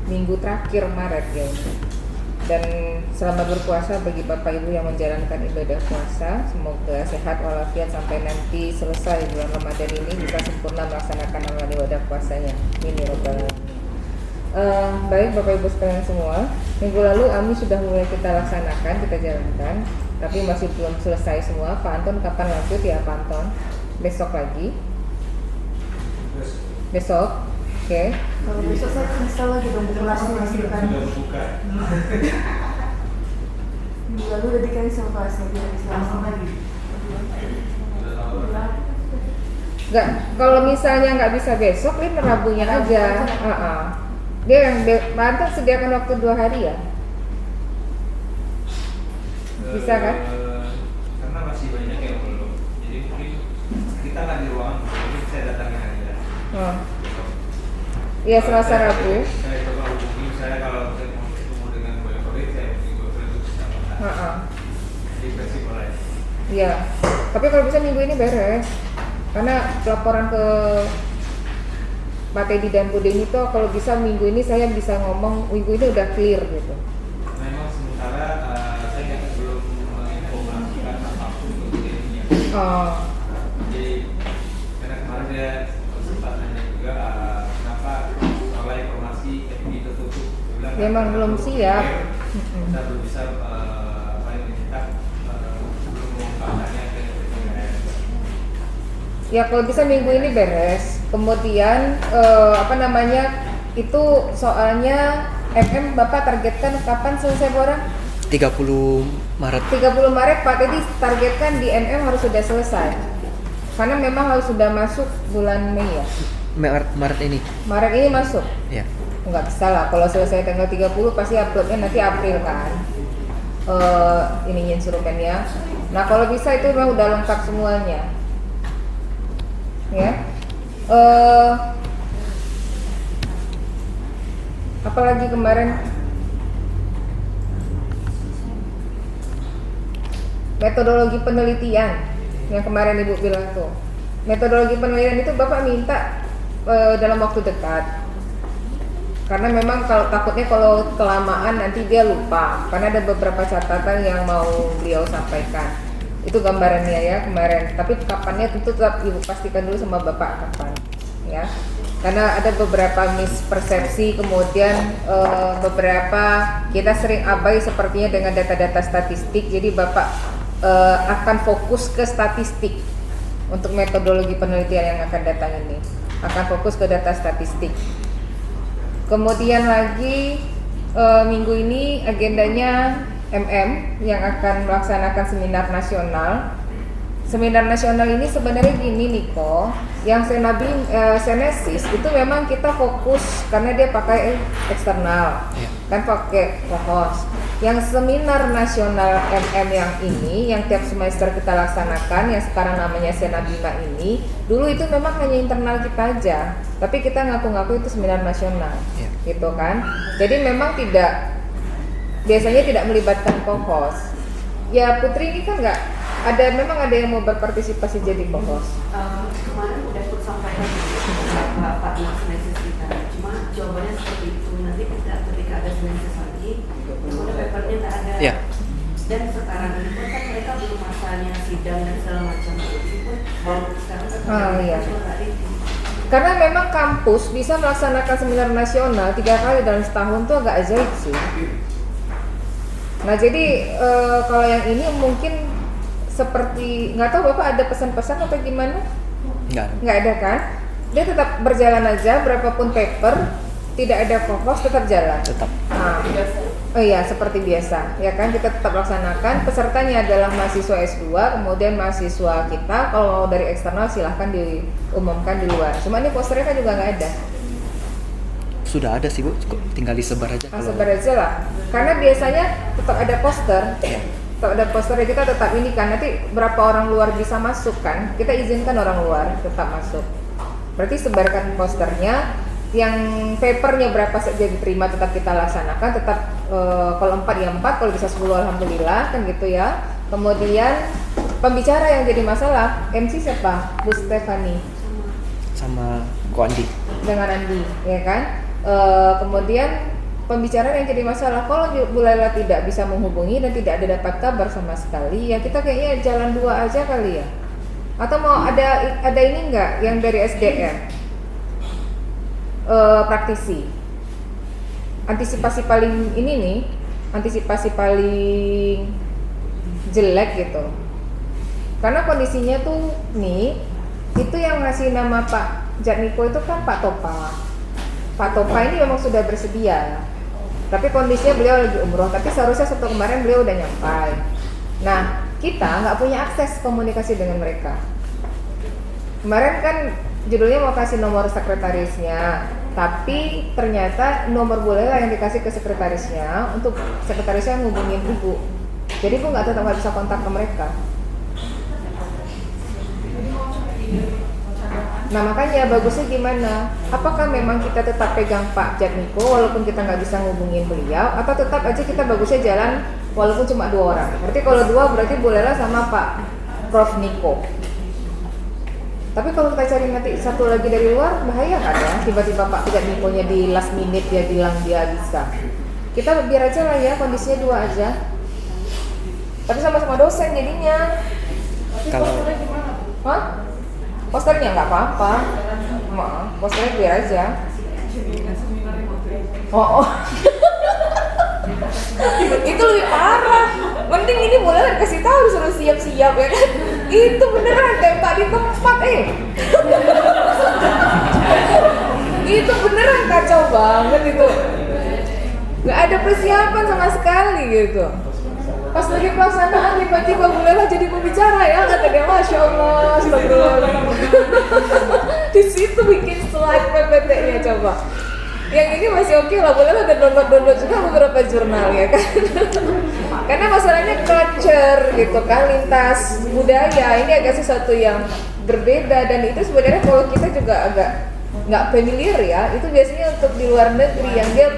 minggu terakhir Maret ya. Dan selamat berpuasa bagi Bapak Ibu yang menjalankan ibadah puasa. Semoga sehat walafiat sampai nanti selesai bulan Ramadan ini bisa sempurna melaksanakan amal ibadah puasanya. Amin ya rabbal alamin. Baik Bapak Ibu sekalian semua, minggu lalu AMI sudah mulai kita laksanakan, kita jalankan, tapi masih belum selesai semua. Pak Anton kapan lanjut ya Pak Anton? Besok lagi? Besok? Oke. Kalau besok saya bisa lagi dong buku kelas dihasilkan. Minggu lalu udah di cancel kelasnya, tidak bisa langsung lagi. Nggak, kalau misalnya nggak bisa besok, ini Rabunya aja. Dia yang Pak Anton sediakan waktu 2 hari ya? Bisa kan? Karena masih banyak yang belum. Jadi mungkin kita nggak di ruangan, mungkin saya datangin aja. Oh. Iya, Selasa Rabu. Saya coba hubungi, saya kalau saya mau ketemu dengan Bu Eko, saya mungkin itu bisa kontak. Jadi fleksibel aja. Iya. Tapi kalau bisa minggu ini beres. Karena laporan ke Pak Teddy dan Bu Deni itu kalau bisa minggu ini saya bisa ngomong minggu ini udah clear gitu. Memang sementara saya belum menginformasikan apapun untuk dirinya. Oh. Jadi karena kemarin dia sempat nanya juga kenapa soal informasi FB tertutup. Dia memang belum siap. Kita belum bisa kita belum mengungkapkannya ke Ya kalau bisa minggu ini beres. Kemudian itu soalnya Bapak targetkan kapan selesai borang? 30 Maret. 30 Maret Pak Teddy targetkan di harus sudah selesai. Karena memang harus sudah masuk bulan Mei ya. Maret ini. Maret ini masuk. Ya. Nggak bisa lah, kalau selesai tanggal 30 pasti uploadnya nanti April kan. Ininya instrumennya. Nah kalau bisa itu memang udah lengkap semuanya. Ya. Apalagi kemarin metodologi penelitian yang kemarin Ibu bilang tuh. Metodologi penelitian itu Bapak minta dalam waktu dekat. Karena memang takutnya kalau kelamaan nanti dia lupa. Karena ada beberapa catatan yang mau beliau sampaikan. Itu gambarannya ya kemarin. Tapi kapannya tentu tetap Ibu pastikan dulu sama Bapak kapan, ya. Karena ada beberapa mispersepsi, kemudian beberapa kita sering abai sepertinya dengan data-data statistik. Jadi Bapak akan fokus ke statistik untuk metodologi penelitian yang akan datang ini. Akan fokus ke data statistik. Kemudian lagi minggu ini agendanya yang akan melaksanakan seminar nasional. Seminar nasional ini sebenarnya gini Niko, yang Senesis itu memang kita fokus karena dia pakai eksternal, kan pakai host. Yang seminar nasional yang ini, yang tiap semester kita laksanakan, yang sekarang namanya Senabima ini, dulu itu memang hanya internal kita aja, tapi kita ngaku-ngaku itu seminar nasional, gitu kan. Jadi memang biasanya tidak melibatkan co-host. Ya Putri ini kan memang ada yang mau berpartisipasi jadi co-host. Kemarin udah aku sampaikan Pak Senesis kita, cuma jawabannya seperti itu. Nanti ketika ada Senesis lagi, kemudian papernya tak ada. Ya. Dan sekarang ini pun kan mereka belum masanya sidang dan segala macam. Itu pun baru sekarang iya. Karena memang kampus bisa melaksanakan seminar nasional 3 kali dalam setahun tuh agak ajaib sih. Nah jadi kalau yang ini mungkin seperti, nggak tahu Bapak ada pesan-pesan atau gimana? Nggak ada kan? Dia tetap berjalan aja, berapapun paper, tidak ada co-host, tetap jalan. Tetap. Nah, oh iya seperti biasa, ya kan kita tetap laksanakan. Pesertanya adalah mahasiswa S2, kemudian mahasiswa kita. Kalau dari eksternal silahkan diumumkan di luar. Cuma ini posternya kan juga nggak ada. Sudah ada sih Bu, tinggal disebar aja. Sebar aja lah. Karena biasanya tetap ada poster. Tetap ada posternya, kita tetap ini kan, nanti berapa orang luar bisa masuk kan, kita izinkan orang luar tetap masuk. Berarti sebarkan posternya, yang papernya berapa saja diterima tetap kita laksanakan, tetap kalau 4 ya 4, kalau bisa 10 alhamdulillah kan gitu ya. Kemudian pembicara yang jadi masalah, MC siapa? Bu Stefani sama Ko Andi. dengan Andi, ya kan? Kemudian pembicaraan yang jadi masalah. Kalau Bu Laila tidak bisa menghubungi dan tidak ada dapat kabar sama sekali, ya kita kayaknya jalan dua aja kali ya. Atau mau ada ini enggak yang dari SDM? Praktisi. Antisipasi paling ini nih, antisipasi paling jelek gitu. Karena kondisinya tuh nih, itu yang ngasih nama Pak Jatmiko itu kan Pak Topa. Pak Topa ini memang sudah bersedia, tapi kondisinya beliau lagi umroh. Tapi seharusnya Sabtu kemarin beliau udah nyampai. Nah, kita nggak punya akses komunikasi dengan mereka. Kemarin kan judulnya mau kasih nomor sekretarisnya, tapi ternyata nomor Bu Laila yang dikasih ke sekretarisnya untuk sekretarisnya ngubungin ibu. Jadi ibu nggak bisa kontak ke mereka. Nah makanya bagusnya gimana? Apakah memang kita tetap pegang Pak Jatmiko walaupun kita nggak bisa ngubungin beliau, atau tetap aja kita bagusnya jalan walaupun cuma 2 orang? Berarti kalau 2 berarti Bu Laila sama Pak Prof Niko. Tapi kalau kita cari nanti satu lagi dari luar, bahaya kan ya? Tiba-tiba Pak Jatmikonya di last minute dia bilang dia bisa. Kita biar aja lah ya, kondisinya 2 aja. Tapi sama-sama dosen jadinya. Kalau Hah? Posternya nggak apa-apa. Posternya biar aja. Oh. Itu lebih parah. Mending ini mulai kasih tahu disuruh siap-siap ya kan. Itu beneran tembak di tempat Itu beneran kacau banget itu. Nggak ada persiapan sama sekali gitu. Pas lagi pelaksanaan tiba-tiba Bu Laila jadi pembicara ya, kata dia, Masya Allah, astagfirullah. Di situ bikin slide PPT-nya coba. Yang ini masih oke lah, Bu Laila udah download juga beberapa jurnal ya kan. Karena masalahnya culture gitu kan, lintas budaya ini agak sesuatu yang berbeda, dan itu sebenarnya kalau kita juga agak nggak familiar ya. Itu biasanya untuk di luar negeri yang dia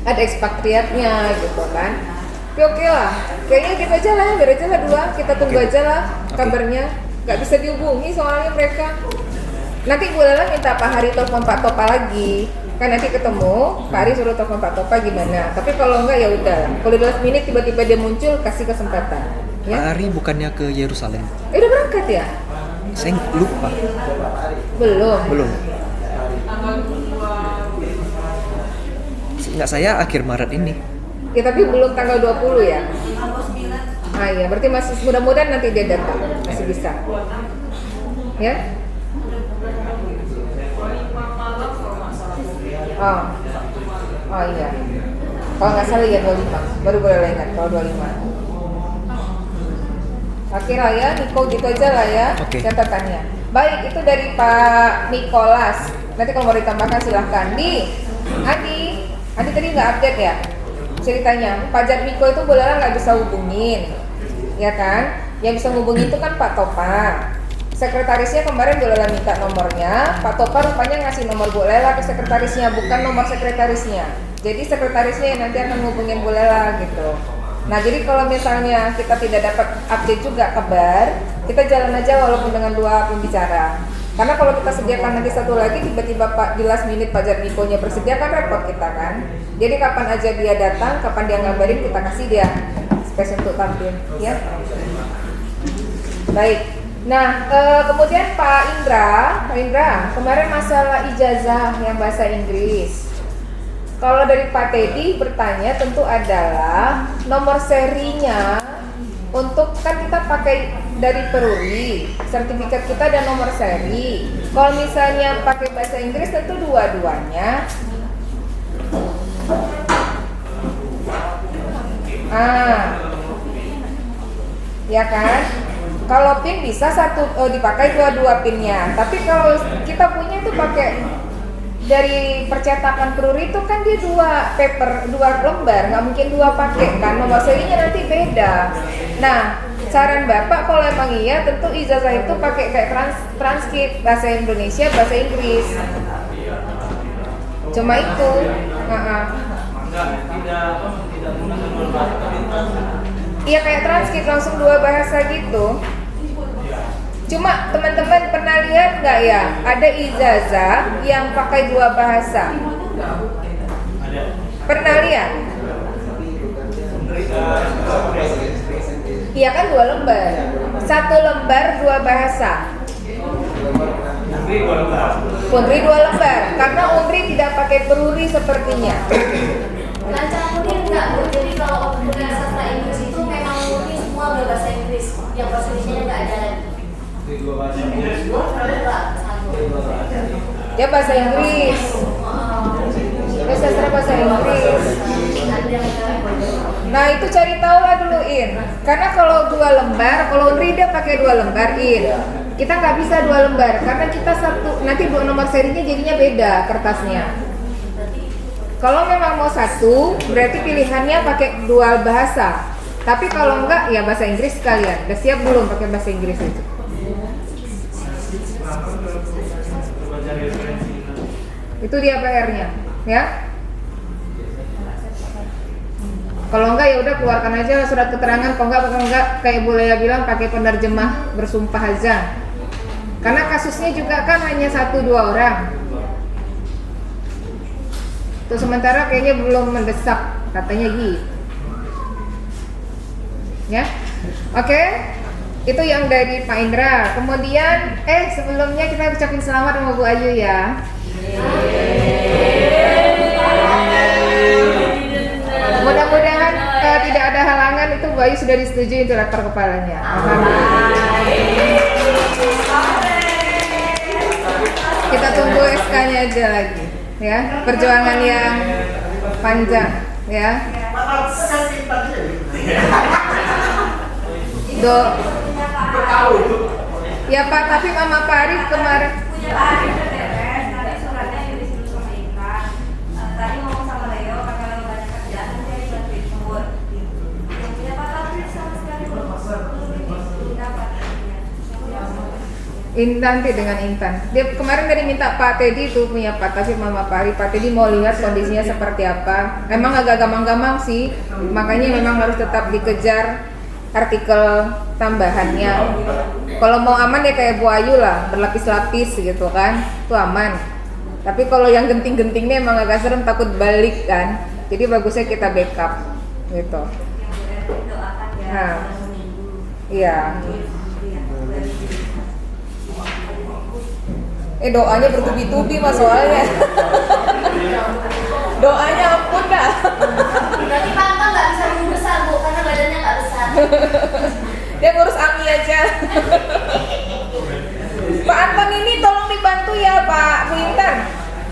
ada ekspatriatnya gitu kan. Oke lah, kayaknya kita aja lah, biar aja lah 2, kita tunggu aja lah kabarnya. Gak bisa dihubungi soalnya mereka. Nanti Bu Laila minta Pak Hari telepon Pak Topa lagi. Kan nanti ketemu, Pak Hari suruh telepon Pak Topa gimana. Tapi kalau enggak ya udah. Kalau di last minute tiba-tiba dia muncul, kasih kesempatan. Ya? Pak Ari bukannya ke Yerusalem? Udah berangkat ya? Saya lupa. Belum. Seingat saya akhir Maret ini. Ya tapi belum tanggal 20 ya? Ah iya, berarti masih mudah-mudahan nanti dia datang, masih bisa. Ya? Oh iya. Kalau nggak salah ya 25, baru boleh ingat kalau 25. Oke lah ya, Niko gitu aja lah ya catatannya. Baik, itu dari Pak Nikolas. Nanti kalau mau ditambahkan silahkan. Adi tadi nggak update ya? Ceritanya, Pak Jatmiko itu Bu Laila nggak bisa hubungin, ya kan? Yang bisa hubungin itu kan Pak Topa. Sekretarisnya kemarin Bu Laila minta nomornya, Pak Topa rupanya ngasih nomor Bu Laila ke sekretarisnya, bukan nomor sekretarisnya. Jadi sekretarisnya yang nanti akan hubungin Bu Laila gitu. Nah jadi kalau misalnya kita tidak dapat update juga kabar, kita jalan aja walaupun dengan 2 pembicara. Karena kalau kita sediakan nanti satu lagi, tiba-tiba Pak di last minute Pak Jatmikonya bersedia, kan repot kita kan. Jadi kapan aja dia datang, kapan dia ngabarin, kita kasih dia space untuk tampil, ya. Baik. Nah, kemudian Pak Indra, kemarin masalah ijazah yang bahasa Inggris. Kalau dari Pak Teddy bertanya tentu adalah nomor serinya. Untuk kan kita pakai dari Peruri, sertifikat kita dan nomor seri. Kalau misalnya pakai bahasa Inggris tentu dua-duanya. Ya kan? Kalau pin bisa dipakai dua pinnya. Tapi kalau kita punya itu pakai dari percetakan Peruri itu kan dia 2 lembar, nggak mungkin 2 pakai kan, nomor serinya nanti beda. Nah, saran Bapak kalau emang iya tentu ijazah itu pakai kayak transkrip bahasa Indonesia, bahasa Inggris. Cuma itu. Iya kayak transkrip langsung 2 bahasa gitu. Cuma teman-teman pernah lihat nggak ya, ada ijazah yang pakai 2 bahasa? ya? Iya kan 2 lembar. 1 lembar 2 bahasa. Undri 2 lembar. Karena Undri tidak pakai peruri sepertinya. Lancar mungkin enggak Bu, jadi kalau kuliah sastra Inggris itu memang murni semua udah bahasa Inggris, yang bahasa Indonesia nggak ada lagi. Ya bahasa Inggris. Ya sastra bahasa Inggris. Nah itu cari tahu lah dulu In. Karena kalau 2 lembar, kalau Undri dia pakai 2 lembar In. Kita nggak bisa 2 lembar karena kita satu, nanti nomor serinya jadinya beda kertasnya. Kalau memang mau 1, berarti pilihannya pakai 2 bahasa. Tapi kalau enggak, ya bahasa Inggris sekalian. Udah siap belum pakai bahasa Inggris itu? Itu dia PR-nya, ya. Kalau enggak ya udah keluarkan aja surat keterangan. Kalau enggak kayak Bu Lea bilang pakai penerjemah bersumpah aja. Karena kasusnya juga kan hanya 1-2 orang. Tuh sementara kayaknya belum mendesak, katanya gitu. Ya, oke. Itu yang dari Pak Indra. Kemudian, sebelumnya kita ucapin selamat sama Bu Ayu ya. Mudah-mudahan tidak ada halangan, itu Bu Ayu sudah disetujui untuk rektor kepalanya. Kita tunggu SK-nya aja lagi. Ya, perjuangan yang panjang ya. Ya Pak, tapi Mama Pak Arif kemarin punya Pak Arif beres, nanti suratnya yang disuruh sama Intan. Tadi ngomong sama Leo, karena Leo banyak kerjaan, nanti dia bantuin ngebut. Yang punya Pak Arif sama sekali belum dapat. Nanti dengan Intan. Dia kemarin dari minta Pak Teddy itu punya Pak, tapi Mama Pak Arif. Pak Teddy mau lihat kondisinya seperti apa. Memang agak gampang-gampang sih, makanya memang harus tetap dikejar artikel tambahannya. Kalau mau aman ya kayak Bu Ayu lah, berlapis-lapis gitu kan, itu aman. Tapi kalau yang genting-gentingnya emang agak serem, takut balik kan. Jadi bagusnya kita backup gitu. Nah, iya. Doanya bertubi-tubi mas soalnya. Doanya ampun dah. Berarti Pak Anton nggak bisa besar Bu, karena badannya nggak besar. Dia ngurus Ami aja. Pak Anton ini tolong dibantu ya Pak Bu Intan.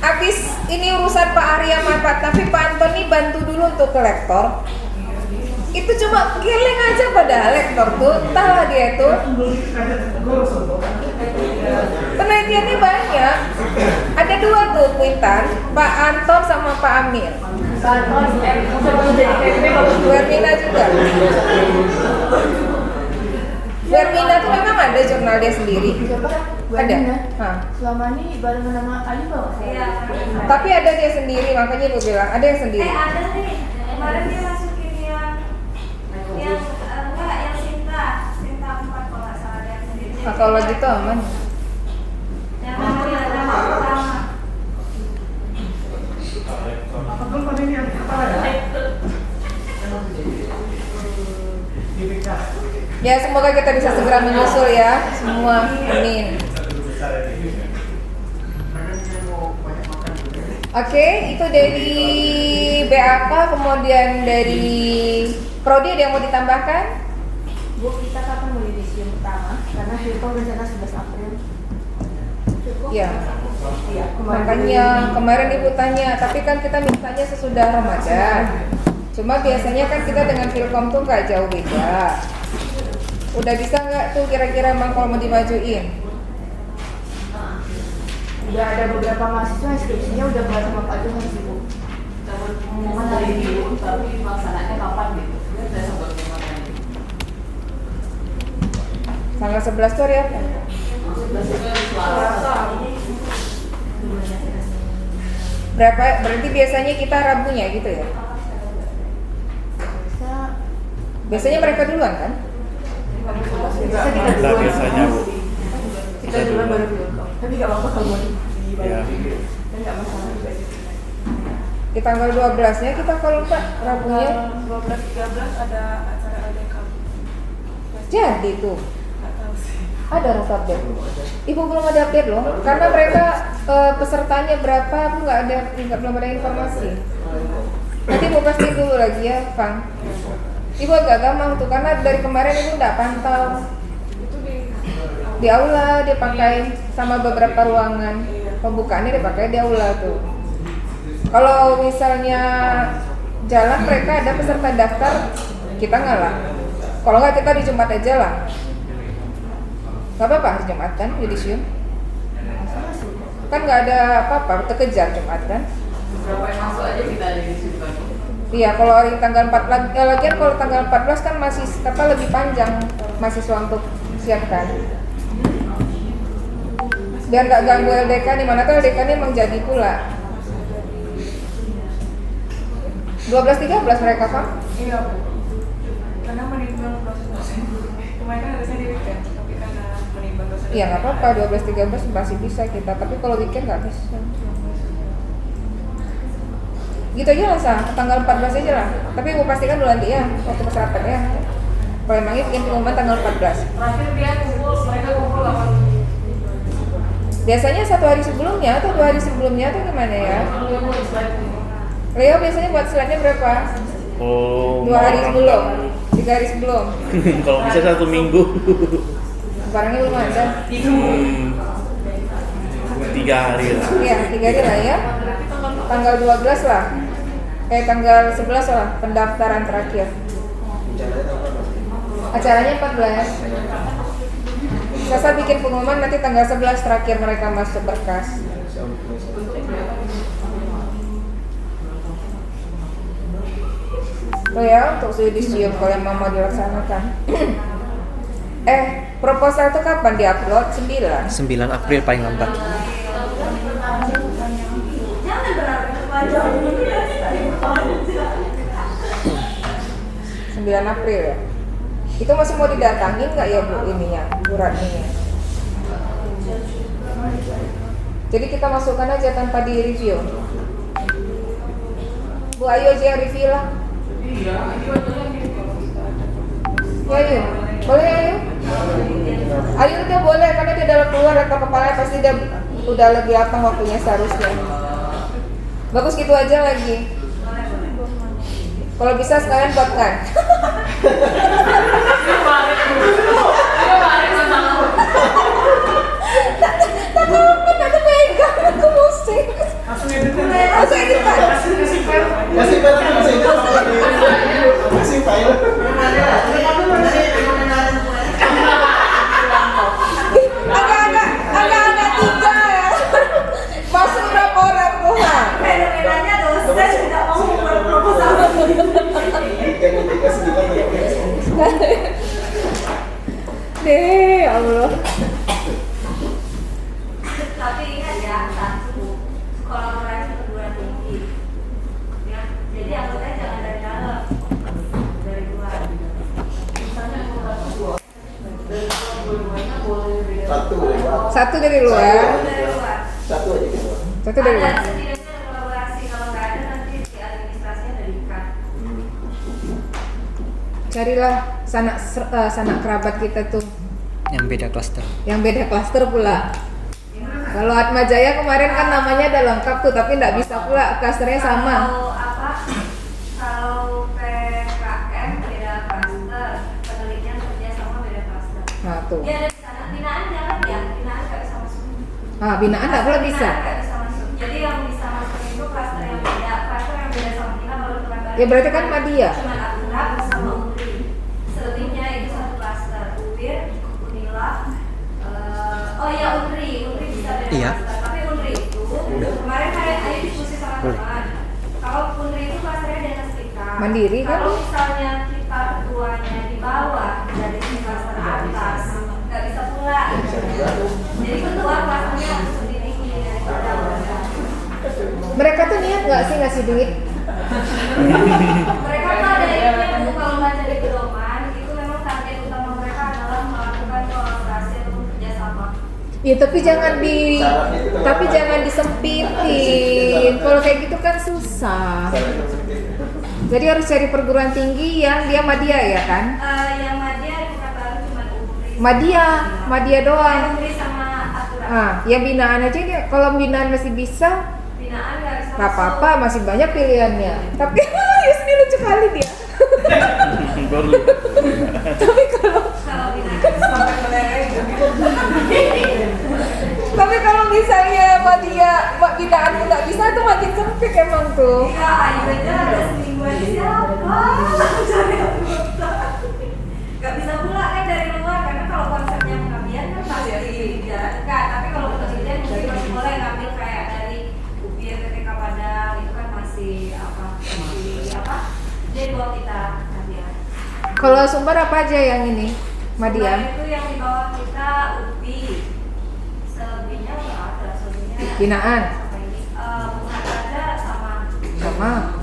Abis ini urusan Pak Arya Mapat, tapi Pak Anton ini bantu dulu untuk ke lektor. Itu cuma geleng aja padahal lektor tuh, entahlah dia tuh. Penelitiannya banyak. Ada 2 tuh Bu Intan, Pak Anton sama Pak Amir. Wermina juga. Wermina tuh memang ada jurnal dia sendiri. Ada. Selama ini baru nama Ayu Bang. Iya. Tapi ada dia sendiri, makanya ibu bilang ada yang sendiri. Ada nih. Kemarin dia masukin yang enggak, yang Sinta 4 kalau nggak salah dia sendiri. Nah, kalau gitu aman. Yang nama pertama. Ya semoga kita bisa segera menyusul ya semua, amin. Oke, itu dari BAK, kemudian dari Prodi ada yang mau ditambahkan? Bu, kita kapan mulai yudisium pertama? Karena Hilton rencana 11 April. Ya. Iya, Makanya kemarin ibu tanya, tapi kan kita mintanya sesudah Ramadan. Cuma biasanya kan kita dengan Filkom tuh nggak jauh beda. Udah bisa nggak tuh kira-kira emang kalau mau dimajuin? Udah ada beberapa mahasiswa yang skripsinya udah bahas sama Pak Johan sih Bu. Pengumuman hari ini, tapi pelaksananya kapan gitu? Saya sempat pengumuman. Tanggal 11 tuh hari apa? Berapa? Berarti biasanya kita Rabunya gitu ya? Biasanya mereka duluan kan? Bisa kita Nah, duluan. biasanya, Bu. Kita duluan baru Hilton. Tapi nggak apa-apa kalau mau Ya. dan nggak masalah juga. Di tanggal 12-nya kita kalau enggak Rabunya 12-13 ada acara LDK. jadi tuh. Nggak tahu sih. Ada rasa update. Ibu belum ada update loh, karena mereka pesertanya berapa, aku belum ada informasi. Nanti ibu pasti dulu lagi ya, Kang. Ibu agak gampang tuh, karena dari kemarin ibu nggak pantau. Di aula dia pakai sama beberapa ruangan, pembukaannya dia pakai di aula tuh. Kalau misalnya jalan mereka ada peserta daftar, kita ngalah. Kalau nggak kita di Jumat aja lah. Gak apa-apa hari Jumat kan, yudisium. Kan nggak ada apa-apa, terkejar Jumat kan. Berapa yang masuk aja kita ada di situ kan? Iya, kalau hari tanggal 4 lagian kalau tanggal 14 kan masih lebih panjang mahasiswa untuk siapkan. Biar nggak ganggu LDK, di mana tuh LDK ini emang jadi pula. 12-13 mereka, Pak? Iya Bu. Karena menimbang dosen-dosen. Kemarin kan harusnya di weekend, tapi karena menimbang dosen. Iya nggak apa-apa, 12-13 masih bisa kita, tapi kalau weekend nggak bisa. Gitu aja lah, Sa. Tanggal 14 aja lah. Tapi ibu pastikan dulu nanti ya, waktu persiapan ya. Kalau emangnya bikin pengumuman tanggal 14. Terakhir dia mereka kumpul 8. Biasanya 1 hari sebelumnya atau 2 hari sebelumnya atau gimana ya? Leo biasanya buat slide-nya berapa? Oh, 2 hari sebelum, 3 hari sebelum. Kalau bisa 1 minggu. Barangnya belum ada. 3 hari lah. Iya, 3 hari lah ya. Tanggal 12 lah. Tanggal 11 lah pendaftaran terakhir. Acaranya 14. Sasa bikin pengumuman nanti tanggal 11 terakhir mereka masuk berkas. Oh ya, untuk yudisium kalau yang mau dilaksanakan. Proposal itu kapan diupload? 9. 9 April paling lambat. Jangan berharap kepanjang. 9 April ya. Itu masih mau didatangin nggak ya Bu ininya, suratnya? Jadi kita masukkan aja tanpa di review. Bu Ayu aja yang review lah. Ya Ayu, boleh Ayu? Ayu udah boleh karena dia udah keluar atau kepalanya pasti udah lebih lapang waktunya seharusnya. Bagus gitu aja lagi. Kalau bisa sekalian buatkan. Aku pegang, aku musik. Langsung editan. Langsung editan. Kasih file. Agak-agak 3 ya. Masuk berapa orang Tuhan? Fenomenanya dosen tidak mau membuat proposal. Deh, Allah. Tapi ingat ya, satu, kolaborasi perguruan tinggi. Ya, jadi anggotanya jangan dari dalam, dari luar. Misalnya Satu dari luar. dari luar. Satu aja gitu. Satu dari luar. Ada setidaknya kolaborasi, kalau nggak ada nanti di administrasinya dari ikan. Carilah sanak kerabat kita tuh Yang beda klaster. yang beda klaster pula. Kalau Atma Jaya kemarin kan namanya ada lengkap tuh, tapi nggak bisa pula klasternya sama. Kalau kalau PKM beda klaster, penelitian kerja sama beda klaster. Nah tuh. Dia ada di sana, binaan jangan ya, binaan nggak bisa masuk. Ah, binaan nggak pula bisa. Binaan nggak bisa masuk. Jadi yang bisa masuk itu klaster yang beda sama kita baru teman-teman. Ya berarti kan Madia. Cuma akunat sama Unri. Selebihnya itu satu klaster. UIR, Unila. Oh iya Unri bisa beda Iya. klaster. Tapi Unri itu kemarin Ayu diskusi sama teman. Kalau Unri itu klasternya di atas kita. Mandiri kan? Kalau misalnya kita ketuanya di bawah dari klaster atas, nggak bisa pula. Jadi ketua klasternya harus lebih tinggi dari kita. Mereka tuh niat nggak sih ngasih duit? Mereka tuh ada ininya Bu, kalau baca di pedoman itu memang target utama mereka adalah melakukan kolaborasi atau kerjasama. Ya tapi jangan disempitin. Kalau kayak gitu kan susah. Jadi harus cari perguruan tinggi yang dia Madya ya kan? Yang Madya di Pekanbaru cuma UPRI. Madya doang. UPRI sama aturan. Yang binaan aja dia. Kalau binaan masih bisa, Binaan nggak bisa nggak apa-apa, masih banyak pilihannya. Tapi Yusni lucu kali dia. Tapi kalau binaan. Tapi kalau misalnya binaan nggak bisa tuh makin sempit emang tuh. Ya, ayo aja ada semingguan siapa? Cari anggota. Gak bisa pula kan dari luar karena kalau konsepnya pengabdian kan pasti dijalankan. Tapi kalau untuk pengabdian mungkin masih boleh ngambil kayak dari UPI TTK Padang itu kan masih jadi buat kita pengabdian. Kalau Sumber apa aja yang ini? Madya? Sumber itu yang di bawah kita UPI. Selebihnya nggak ada, selebihnya Binaan? bukan ada Sama.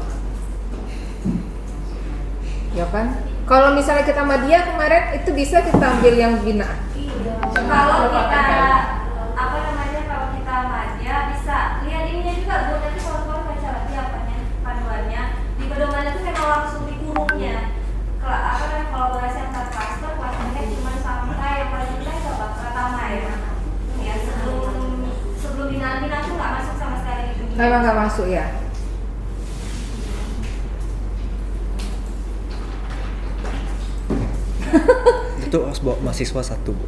Ya kan? Kalau misalnya kita Madya kemarin itu bisa kita ambil yang binaan. Kalau kita kalau kita Madya bisa lihat ininya juga buat nanti kalau baca lagi panduannya di pedoman itu memang langsung di kurungnya. Kolaborasi antar klaster klasternya cuma sampai yang paling penting ke pertama ya sebelum binaan tuh nggak masuk sama sekali di dunia. Memang nggak masuk ya? Itu harus bawa mahasiswa satu, Bu.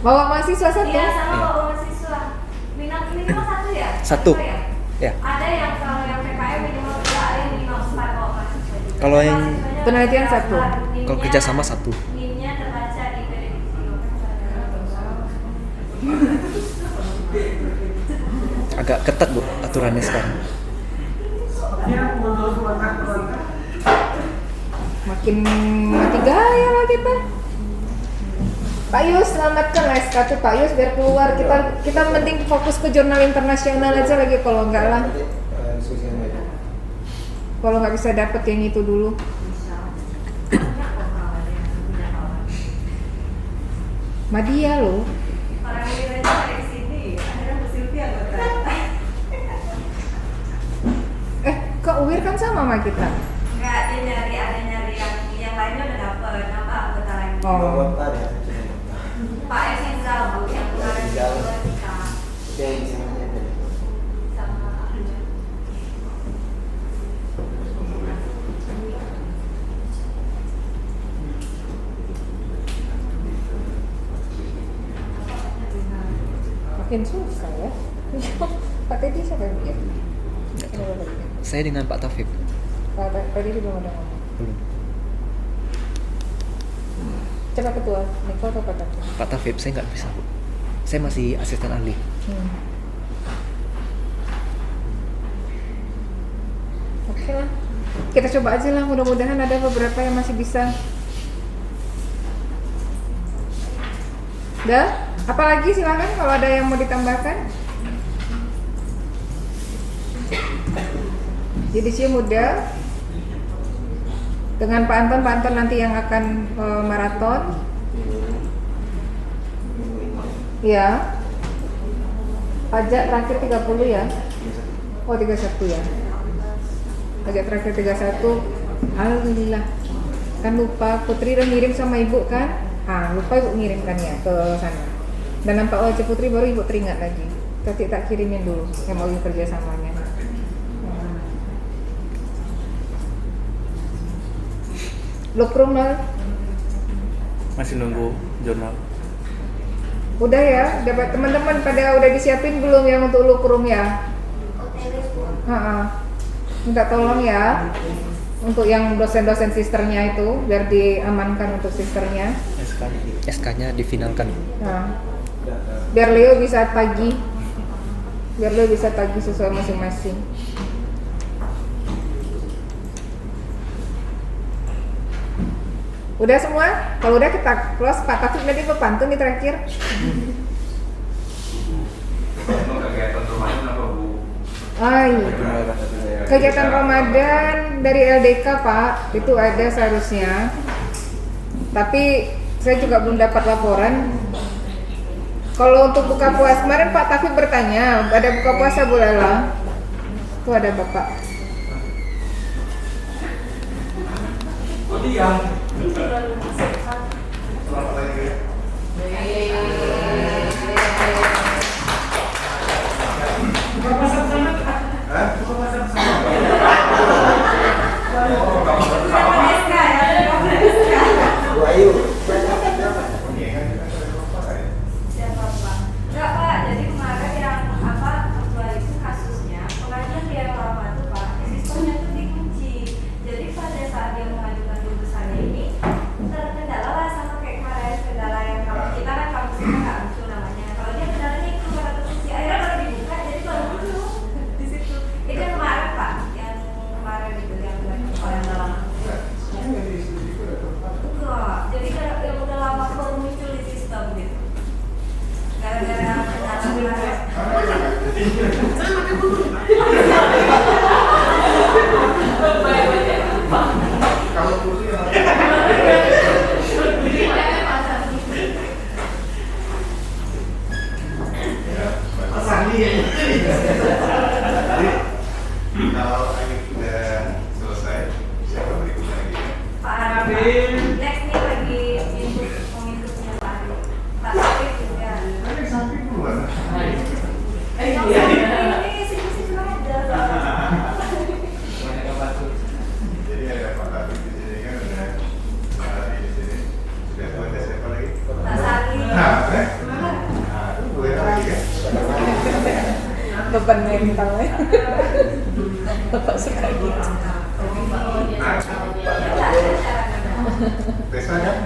Bawa mahasiswa satu? Iya sama bawa mahasiswa. Minat minimal satu ya? Satu. Ya? Ya. Ada yang kalau yang PKM minimal 2, ada yang minimal 4 bawa mahasiswa juga. Kalau yang Mahasiswanya penelitian satu? Kalau kerjasama satu. NIM-nya terbaca di prediksi. Agak ketat, Bu, aturannya sekarang. Makin mati gaya lah kita. Pak Yus, selamatkan SK tuh Pak Yus biar keluar. Kita mending fokus ke jurnal internasional aja lagi kalau enggak lah. Kalau nggak bisa dapet yang itu dulu. Madya loh. Orang ini dari sini, akhirnya Bu Silvia anggota. Kak Uwir kan sama kita. Enggak, dia ada nyari yang lainnya udah dapet, nambah anggota lagi. Oh. Pak Ezizal Bu, yang kemarin juga kita sama Arjun. Makin susah ya. Pak Teddy siapa yang bikin? Nggak tahu. Saya dengan Pak Taufik. Pak Teddy belum ada ngomong. Belum. Coba ketua, Niko atau Pak Teddy? Pak Taufik saya nggak bisa, Bu. Saya masih asisten ahli. Oke lah. Kita coba aja lah, mudah-mudahan ada beberapa yang masih bisa. Dah? Apalagi silakan kalau ada yang mau ditambahkan. Judisi muda dengan Pak Anton nanti yang akan maraton. Ya. Pajak terakhir 30 ya. Oh 31 ya. Pajak terakhir 31. Alhamdulillah. Kan lupa Putri udah ngirim sama Ibu kan? Lupa Ibu ngirimkan ya ke sana. Dan nampak wajah Putri baru Ibu teringat lagi. Tadi tak kirimin dulu yang mau kerjasamanya. Lukrum lah. Masih nunggu jurnal. Udah ya, dapat teman-teman pada udah disiapin belum yang untuk lukrum ya? Minta tolong ya untuk yang dosen-dosen sisternya itu biar diamankan untuk sisternya. SK-nya difinalkan. Nah, biar Leo bisa tagih sesuai masing-masing. Udah semua? Kalau udah kita close. Pak Taufik nanti berpantun nih terakhir. Kegiatan Ramadan apa Bu? Kegiatan Ramadan dari LDK Pak, itu ada seharusnya. Tapi saya juga belum dapat laporan. Kalau untuk buka puasa kemarin Pak Taufik bertanya, ada buka puasa Bu Lala? Itu ada Bapak. Oh iya. Wahyu. Siapa Pak? Enggak Pak, jadi kemarin yang apa itu kasusnya pengajian dia yang lama tuh Pak, sistemnya tuh dikunci. Jadi pada saat dia mengajukan putusannya ini terkendala lah sama kayak kemarin kendala yang kita kan kampus kita nggak muncul namanya. Kalau dia kendalanya itu karena terkunci, akhirnya baru dibuka jadi baru muncul di situ. Itu yang kemarin Pak, yang kemarin itu yang lama. Enggak, jadi kayak yang udah lama baru muncul di sistem gitu. Gara-gara kendala. Kalau kursi yang Jadi kalau Ayu sudah selesai, siapa berikutnya lagi? Pak Arif. Next nih lagi input pengikutnya Pak Arif. Pak Arif juga. Kan yang samping duluan. Ini situ-situ aja. Banyak yang bantu. Jadi ada Pak Taufik di sini kan, ada Pak Ari di sini. Sudah ada siapa lagi? Pak Sari. Nah, itu boleh lagi kan? Beban mental ya. Bapak suka gitu. Nah, Tessa kan?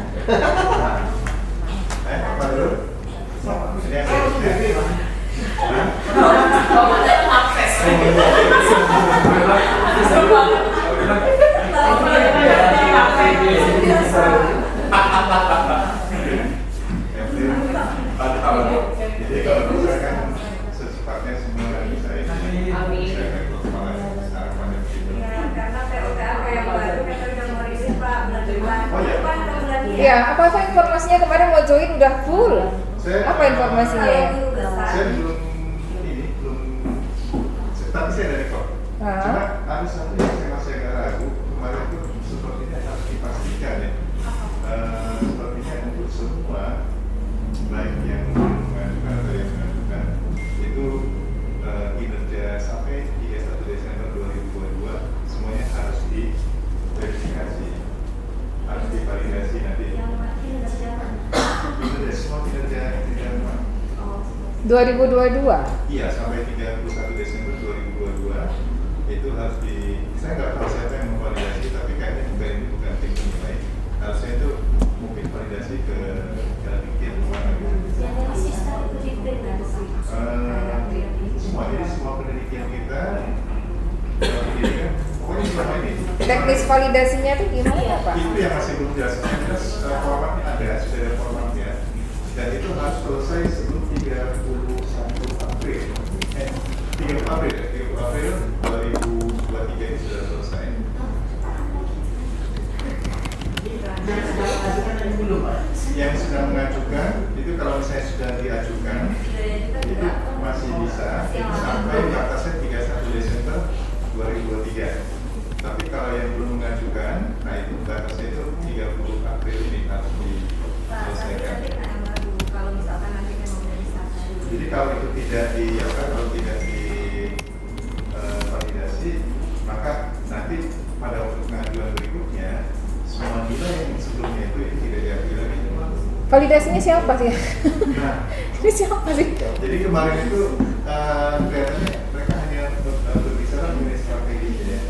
Apa dulu? Ini yang jadi kalau misalkan secepatnya semua bisa ini, saya kepala harapannya begitu. Ya, karena POTAK yang baru kita udah mau rilis Pak bulan depan. Oh, iya. Depan atau bulan ini? Iya, apa informasinya kemarin mau join udah full. Saya- Apa informasinya ya? Saya belum tapi saya dari kok. Hah? Cuma ada satu yang saya masih agak ragu kemarin itu sepertinya harus dipastikan ya. Sepertinya untuk semua baik yang mengajukan atau yang mengajukan itu kinerja sampai 31 Desember 2022 semuanya harus diverifikasi, harus divalidasi nanti. Yang mati udah siapa? Kinerja semua kinerja 2022. Iya, sampai 31 Desember 2022 itu harus saya nggak tahu siapa yang memvalidasi, tapi kayaknya juga ini bukan tim penilai. Harusnya itu mungkin validasi ke Dikian mana gitu. Yang dari sistem itu di-print kan? Semua, jadi semua penelitian kita, pendidikan, pokoknya selama ini Teknis validasinya tuh gimana Pak? itu yang masih belum jelas. Kita formatnya ada, sudah ada formatnya, dan itu harus selesai sebelum 31 April. 30 April ya, 30 April 2023 ini sudah selesai. Yang sudah mengajukan itu kalau misalnya sudah diajukan itu masih bisa sampai batasnya 31 Desember 2023. Tapi kalau yang belum mengajukan, nah itu batasnya itu 30 April ini harus diselesaikan. Kalau misalkan nanti memang udah disahkan. Jadi kalau itu tidak kalau tidak di validasi, maka nanti pada waktu pengajuan berikutnya semua nilai yang sebelumnya itu tidak diakui lagi. Validasinya siapa sih? Nah, Ini siapa sih? jadi kemarin itu kelihatannya mereka hanya berbicara mengenai strategi ya.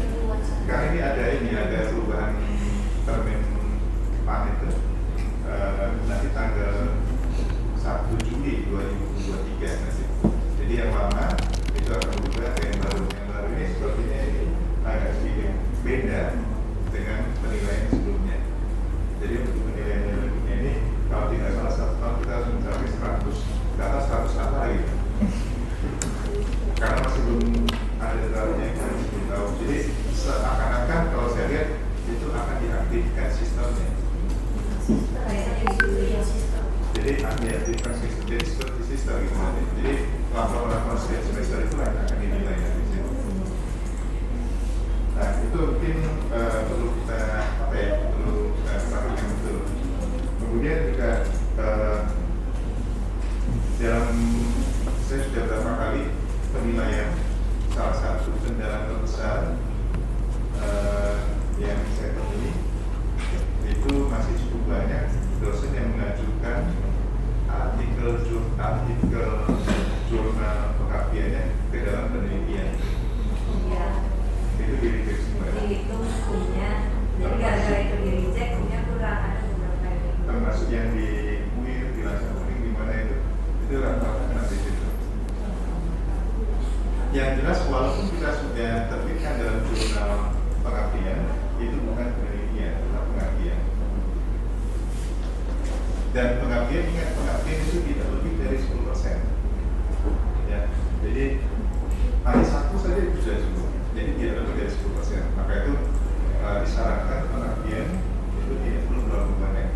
Karena ini ada perubahan termen PAN itu nanti tanggal 1 Juli 2023 nanti. Jadi yang lama itu akan berubah ke yang baru. Yang baru ini sepertinya ini agak sedikit beda dengan penilaian sebelumnya. Jadi untuk penilaian berikutnya ini kalau tidak salah 1 tahun kita harus mencapai 100, ke atas 100 apa lagi? Karena masih belum ada detailnya yang kita belum tahu. Jadi seakan-akan kalau saya lihat itu akan diaktifkan sistemnya. Jadi Jadi administratif sistem, jadi seperti sistem gitu nanti. Jadi laporan setiap semester itu akan dinilai dari situ. Nah itu mungkin perlu kita perlu perhatikan betul. Kemudian juga dalam saya sudah beberapa kali penilaian, salah satu kendala terbesar yang saya temui itu masih cukup banyak dosen yang mengajukan artikel jurnal pengabdiannya ke dalam penelitian. Iya. Itu di-reject semua. Itu punya. Jadi gara-gara itu di-reject punya kurang ada beberapa yang. Termasuk yang di UIR, di Lansar Kuning, di mana itu rata-rata kena di situ. Yang jelas walaupun kita sudah terbitkan dalam jurnal pengabdian, itu bukan penelitian, tetapi pengabdian. Dan pengabdian, ingat pengabdian itu tidak lebih dari 10%. Ya, jadi hari Sabtu saja itu sudah cukup. Jadi tidak lebih dari 10%. Maka itu disarankan pengabdian itu tidak perlu terlalu banyak.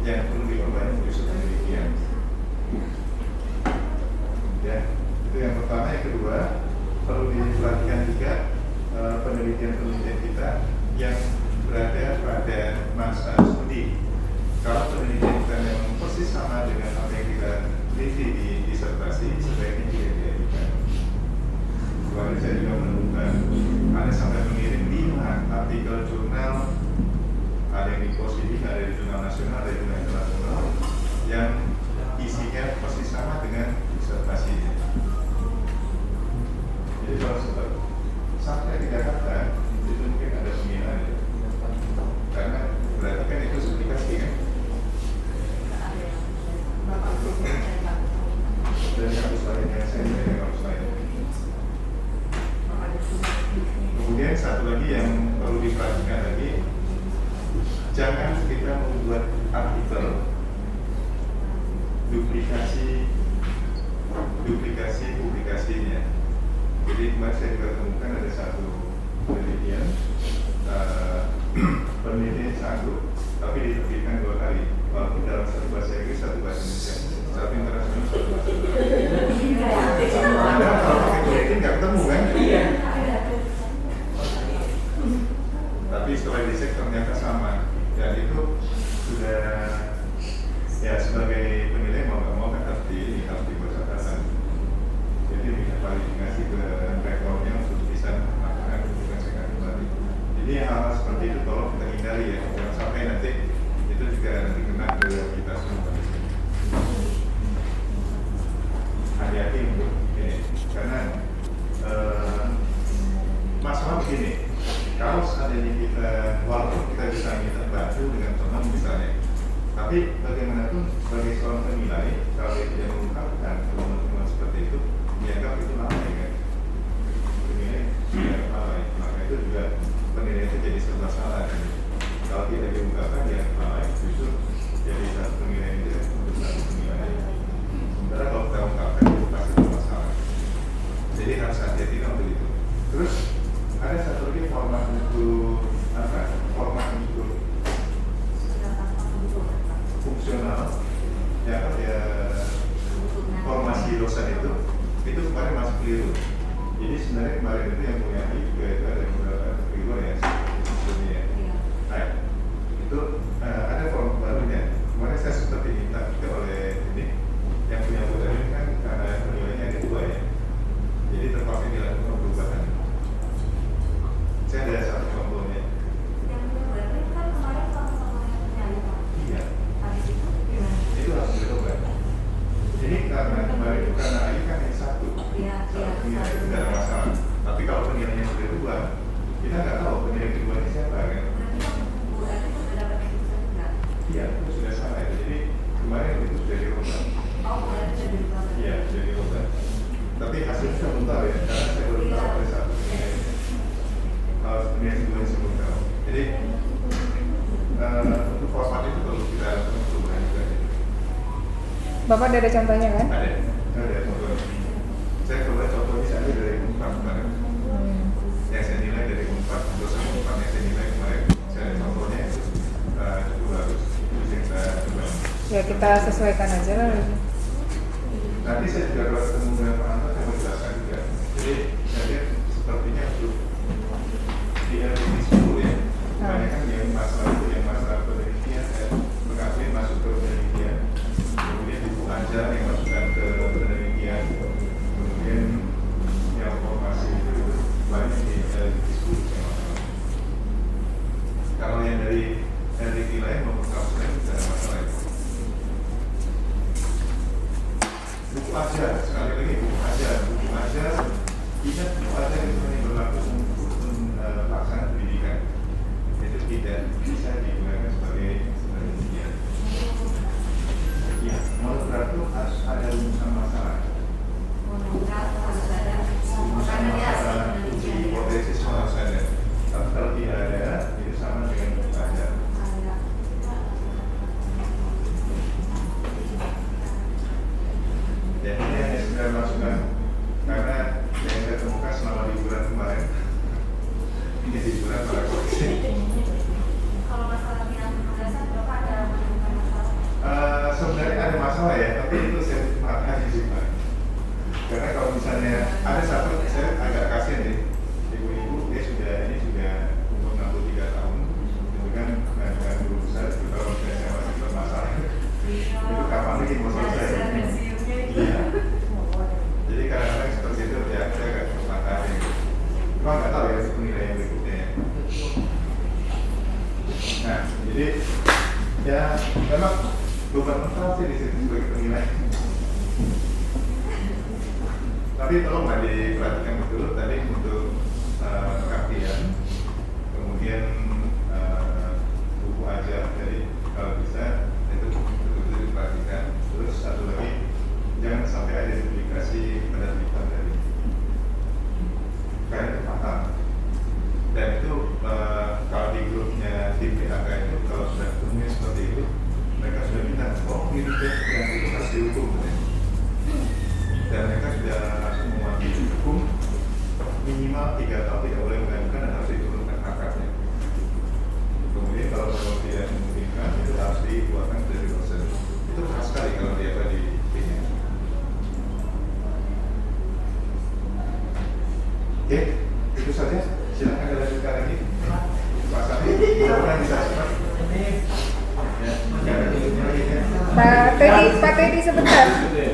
Yang perlu diperbanyak justru penelitian. Ya, itu yang pertama. Yang kedua, perlu diperhatikan juga penelitian-penelitian kita yang berada pada masa studi. Kalau penelitian kita memang persis sama dengan apa yang kita teliti di disertasi, sebaiknya tidak diajukan. Kemarin saya juga menemukan ada sampai mengirim 5 artikel jurnal, ada yang di Posidi, ada di jurnal nasional, ada di jurnal internasional, yang isinya persis sama dengan disertasinya. Jadi kalau sampai di Jakarta itu mungkin ada penghinaan itu, karena berarti kan itu duplikasi kan. Dan harus lainnya, saya tidak harus lain. Kemudian satu lagi yang perlu diperhatikan lagi, jangan kita membuat artikel duplikasi publikasinya. Jadi kemarin saya juga temukan ada satu penelitian, penelitian satu, tapi diterbitkan 2 kali. Walaupun dalam satu bahasa Inggris, satu bahasa Indonesia, satu internasional, satu bahasa Indonesia. Padahal kalau pakai penelitian nggak ketemu kan? Tapi setelah dicek ternyata sama. Dan itu sudah ya sebagai penilai mau nggak mau kan harus dibuat catatan. Jadi bisa validasi ke rekornya untuk bisa melakukan pengecekan kembali. Jadi hal-hal seperti itu tolong kita hindari ya, jangan sampai nanti itu juga nanti kena ke kita semua. Hati-hati untuk ini, karena masalah begini, kalau seandainya kita, walaupun kita bisa minta bantu dengan teman misalnya, tapi bagaimanapun sebagai seorang penilai, kalau dia tidak mengungkapkan teman-teman seperti itu, dianggap itu lalai kan? Penilai dianggap lalai, maka itu juga penilaian itu jadi serba salah kan? Kalau tidak diungkapkan dianggap lalai, justru jadi satu penilaian itu untuk satu penilaian. Sementara kalau kita ungkapkan itu pasti bermasalah. Jadi harus hati-hati untuk itu. Terus ada satu lagi format untuk apa? Format untuk fungsional, ya kan ya, formasi dosen itu kemarin masih keliru. Jadi sebenarnya kemarin itu yang punya juga itu ada beberapa keliru ya sebelumnya ya. Nah, itu ada format barunya. Kemarin saya sempat diminta juga oleh ini yang punya modal ini kan karena penilaiannya ada 2 ya. Jadi terpaksa dilakukan perubahan. Saya ada satu contohnya. Yang kedua itu kan kemarin sama-sama yang penyanyi Pak. Iya. Habis itu gimana? Itu harus dirubah. Ini karena kemarin itu karena AI kan yang satu. Iya. Tidak ada masalah. Tapi kalau penilaiannya sudah berubah, kita nggak tahu penilai keduanya siapa kan? Berarti sudah dapat keputusan enggak? Iya, itu sudah salah. Jadi kemarin itu sudah dirubah. Oh, berarti sudah dirubah. Iya, sudah dirubah. Tapi hasilnya saya belum tahu ya, karena saya baru tahu ada satu penilaian. Kalau penilaian keduanya saya belum tahu. Jadi untuk format itu perlu kita lakukan perubahan juga. Bapak ada contohnya kan? Ada contohnya. Saya coba contoh misalnya dari Unpad kemarin. Yang saya nilai dari Unpad, dosen Unpad yang saya nilai kemarin. Saya ada contohnya itu cukup bagus. Itu yang saya coba. Ya Ya kita sesuaikan aja lah. Nanti saya juga kalau ketemu dengan Pak Anto, saya mau jelaskan juga. Jadi saya lihat sepertinya untuk di RDP 10 ya, banyak kan yang masalah itu yang masalah penelitian, mengakui masuk ke penelitian, kemudian buku ajar yang masukkan ke penelitian, kemudian yang formasi itu banyak di RDP 10 yang masalah. Kalau yang dari RDP lain maupun kampus lain tidak ada masalah itu. Buku ajar, sekali lagi buku ajar, ingat buku ajar itu hanya berlaku untuk pelaksanaan pendidikan. Itu tidak bisa digunakan sebagai penelitian. Ya, monograf itu harus ada rumusan masalah. Rumusan masalah uji hipotesis harus ada. Tapi kalau tidak ada, itu sama dengan buku ajar. Ya, ini hanya sekedar masukan karena yang saya temukan selama liburan kemarin ini liburan para koleksi. Kalau masalah yang dasar Bapak ada menemukan masalah? Sebenarnya ada masalah ya, tapi itu saya maafkan sih Pak. Karena kalau misalnya ada satu, saya agak kasihan deh, ibu-ibu dia sudah umur 63 tahun, itu kan dengan guru besar, kalau saya masih bermasalah, itu kapan lagi mau selesai? Iya. Jadi kadang-kadang seperti itu ya, saya agak terpatah. Cuma nggak tahu ya penilaian berikutnya ya. Nah, jadi ya memang beban mental sih di situ sebagai penilaian. Tapi tolonglah diperhatikan betul tadi untuk kajian, kemudian buku ajar. Jadi kalau bisa itu betul-betul diperhatikan. Terus satu lagi, jangan sampai ada duplikasi penerbitan tadi, karena itu fatal. Dan itu kalau di grupnya tim PHK itu kalau sudah ketemu seperti itu, mereka sudah minta, oh ini yang itu harus dihukum, dan mereka sudah langsung mengambil hukum minimal 3 tahun tidak boleh mengajukan dan harus diturunkan akadnya. Kemudian kalau tidak memungkinkan itu harus dikeluarkan dari proses. Itu khas sekali kalau dia tadi. Oke, itu saja. Silakan dilanjutkan lagi. Pak Sari, mudah-mudahan bisa cepat.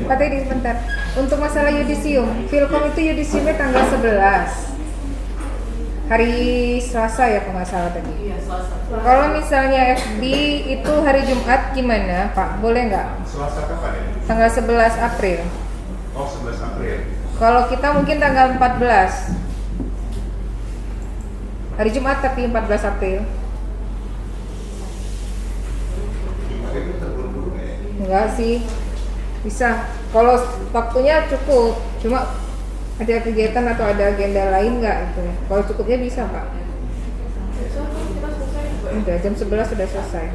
Pak Teddy sebentar. Untuk masalah yudisium, Filkom itu yudisiumnya tanggal 11. Hari Selasa ya kalau nggak salah tadi. Iya, Selasa. Kalau misalnya FB itu hari Jumat gimana Pak? Boleh nggak? Selasa kapan ya? Tanggal 11 April. Oh, 11 April. Kalau kita mungkin tanggal 14. Hari Jumat tapi 14 April. Jumat itu terburu-buru nggak ya? Enggak sih. Bisa. Kalau waktunya cukup. Cuma ada kegiatan atau ada agenda lain nggak gitu ya? Kalau cukupnya bisa Pak. Udah jam 11 sudah selesai.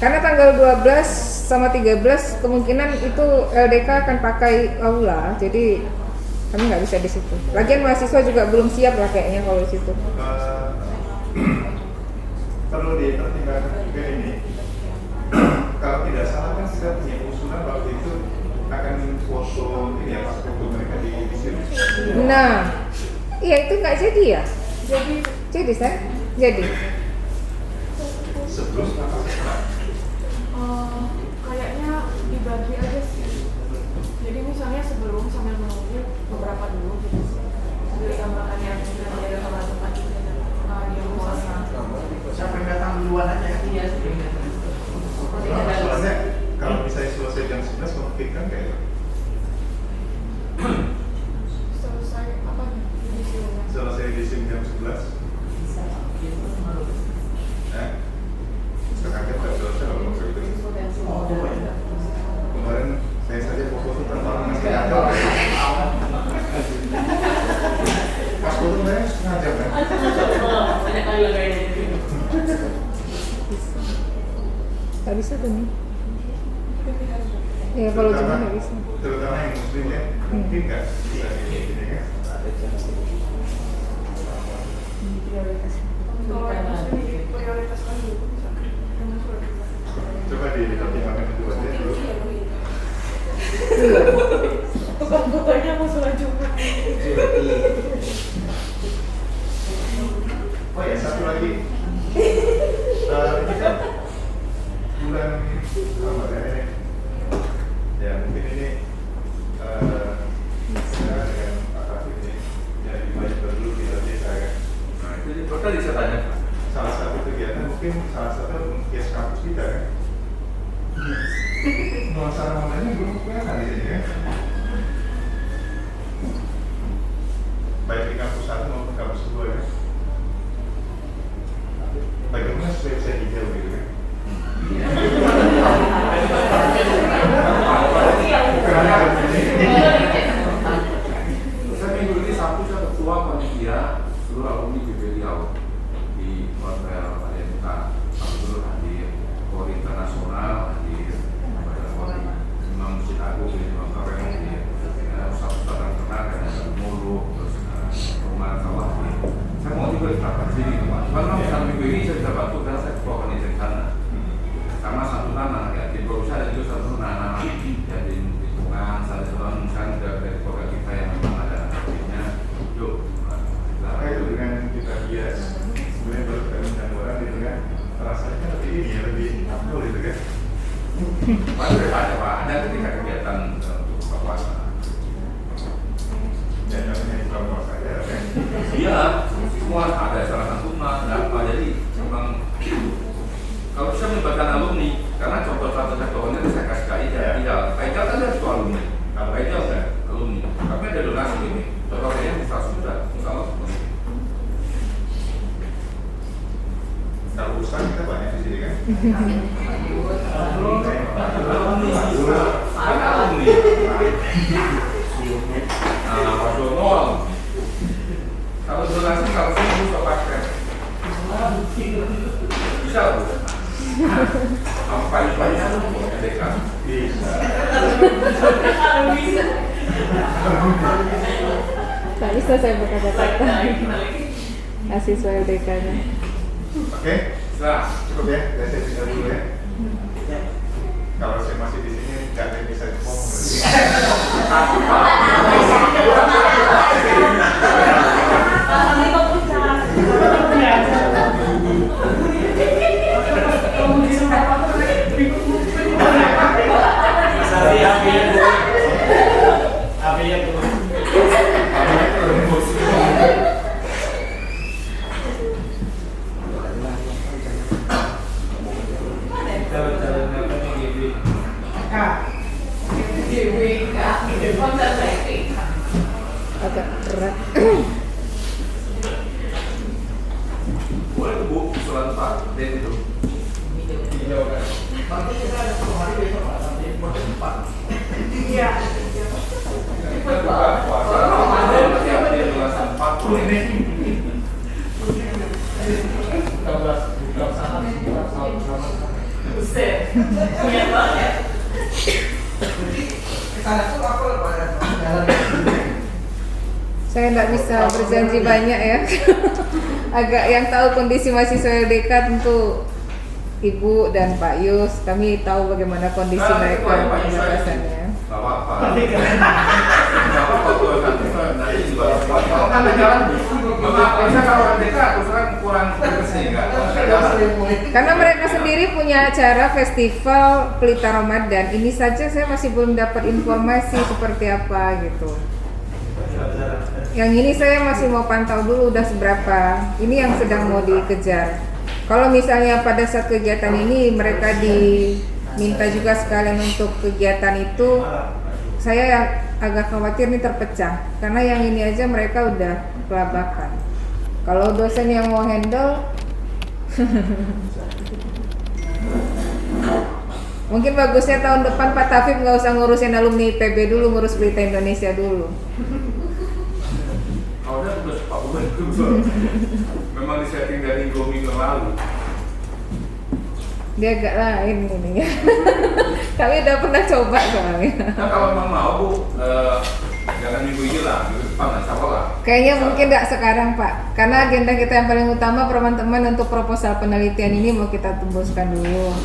Karena tanggal 12 sama 13 kemungkinan itu LDK akan pakai aula, jadi kami nggak bisa di situ. Lagian mahasiswa juga belum siap lah kayaknya kalau di situ. Perlu dipertimbangkan juga ini. Kalau tidak salah kan kita punya usulan waktu itu akan foto ini ya, pas foto mereka di sini. Nah, iya itu nggak jadi ya? Jadi saya jadi. Sebelum apa setelah? Kayaknya dibagi aja sih. Jadi misalnya sebelum sambil menunggu beberapa dulu gitu. Beli gambaran yang ada sama tempat di rumah. Siapa yang datang duluan aja? Iya, Soalnya kalau misalnya selesai jam 11 memungkinkan nggak ya? Selesai apa nih? Selesai di sini jam 11. Setengah jam tak selesai kalau mau gitu. Kemarin saya saja foto tertolong masih ada. Pas foto saya setengah jam kan? banyak kali kayaknya. Nggak bisa tuh nih. Ya kalau cuma nggak bisa. Terutama yang muslim ya, mungkin nggak bisa ini kan? Kalau yang muslim prioritaskan dulu bisa. satu lagi. Ini kan bulan Ramadan ini. Ya mungkin ini dengan Pak Taufik ini ya banyak dulu di desa kan. Nah, itu tadi saya tanya. Salah satu kegiatan mungkin salah satu kes kampus kita kan. Nuansa Ramadannya belum kelihatan di sini kan. Baik di kampus 1 maupun kampus 2 ya. Bagaimana supaya bisa hijau gitu kan? Saya minggu ini Sabtu saya ketua panitia seluruh alumni BPDIAU di Hotel Marianita. Alhamdulillah hadir, Polri Internasional hadir, Imam Masjid Agung, Imam Kawin hadir, Ustaz-Ustaz yang terkenal kayak Mulu, terus Umar Sawah. Saya mau juga diterapkan di sini, Pak. Karena misalnya minggu ini saya bisa bantu karena saya ketua panitia di sana. Sama satu nama ya di Borussia ada juga satu nama ya di lingkungan salah satu misalnya dari keluarga kita yang memang ada aktifnya yuk Maka itu dengan kita bias sebenarnya baru kita undang orang gitu kan rasanya lebih ini ya lebih afdol gitu kan. ada ketika kegiatan untuk buka puasa. Ya namanya di bulan puasa ya kan. Iya, semua ada salah satu ada apa jadi memang kalau bisa melibatkan alumni, karena contoh-contohnya saya kasih ke Aijal. Aijal kan ada alumni, kalau Aijal kan alumni. Tapi ada donasi ini, contohnya di 100 juta, kalau seperti itu. Kalau usaha kita banyak di sini kan. Alumni, kan alumni. Nah, Pak Donol, kalau donasi kalau saya bisa pakai, bisa bu. Sampai banyak dekat Bisa. Tak bisa saya berkata-kata. Mahasiswa LDK-nya. Oke, cukup ya. Saya tinggal dulu ya. Kalau saya masih di sini nggak ada yang bisa ngomong Agak berat. boleh tuh bu, usulan Pak Den itu. Dijawabkan. Nanti kita ada 10 hari besok Pak, nanti buat 4. Iya. Kita buka puasa Ramadan tiap hari belasan 40 ini. 13 sana. Buset. Punya banget. Sana tuh apa lebaran? Saya nggak bisa berjanji banyak ya. Agak yang tahu kondisi mahasiswa LDK tentu Ibu dan Pak Yus. Kami tahu bagaimana kondisi mereka pembatasannya. Gak apa-apa. Gak apa-apa tuh nanti juga. Kalau kan jalan, bisa kalau LDK terus kan kurang bersih nggak? Karena mereka sendiri punya acara festival Pelita Ramadan. Ini saja saya masih belum dapat informasi seperti apa gitu. Yang ini saya masih mau pantau dulu udah seberapa. Ini yang sedang mau dikejar. Kalau misalnya pada saat kegiatan ini mereka diminta juga sekalian untuk kegiatan itu, saya yang agak khawatir nih terpecah. Karena yang ini aja mereka udah kelabakan. Kalau dosen yang mau handle, mungkin bagusnya tahun depan Pak Taufik nggak usah ngurusin alumni PB dulu, ngurus Pelita Indonesia dulu. Kalau udah Pak Uban itu memang disetting dari 2 minggu lalu. Dia agak lain ini ya. Kami udah pernah coba soalnya. Nah kalau memang mau Bu, jangan minggu ini lah, minggu depan lah, sama lah. Kayaknya mungkin nggak sekarang Pak, karena agenda kita yang paling utama teman-teman untuk proposal penelitian ini mau kita tembuskan dulu.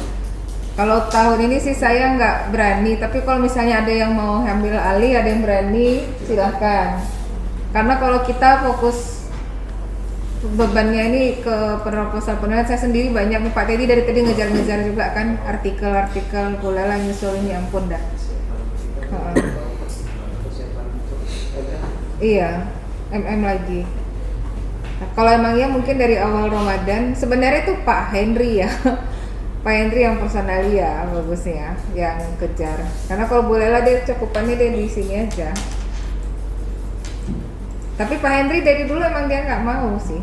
Kalau tahun ini sih saya nggak berani, tapi kalau misalnya ada yang mau ambil alih, ada yang berani, silahkan. Karena kalau kita fokus bebannya ini ke proposal penelitian. Saya sendiri banyak, Pak Teddy dari tadi ngejar-ngejar juga kan artikel-artikel, kulela nyusul ini, ampun dah. Iya, lagi. Nah, kalau emang ya mungkin dari awal Ramadan, sebenarnya itu Pak Henry ya. Pak Henry yang personalia bagusnya, yang kejar. Karena kalau Bulela dia cakupannya dia di sini aja. Tapi Pak Henry dari dulu emang dia nggak mau sih.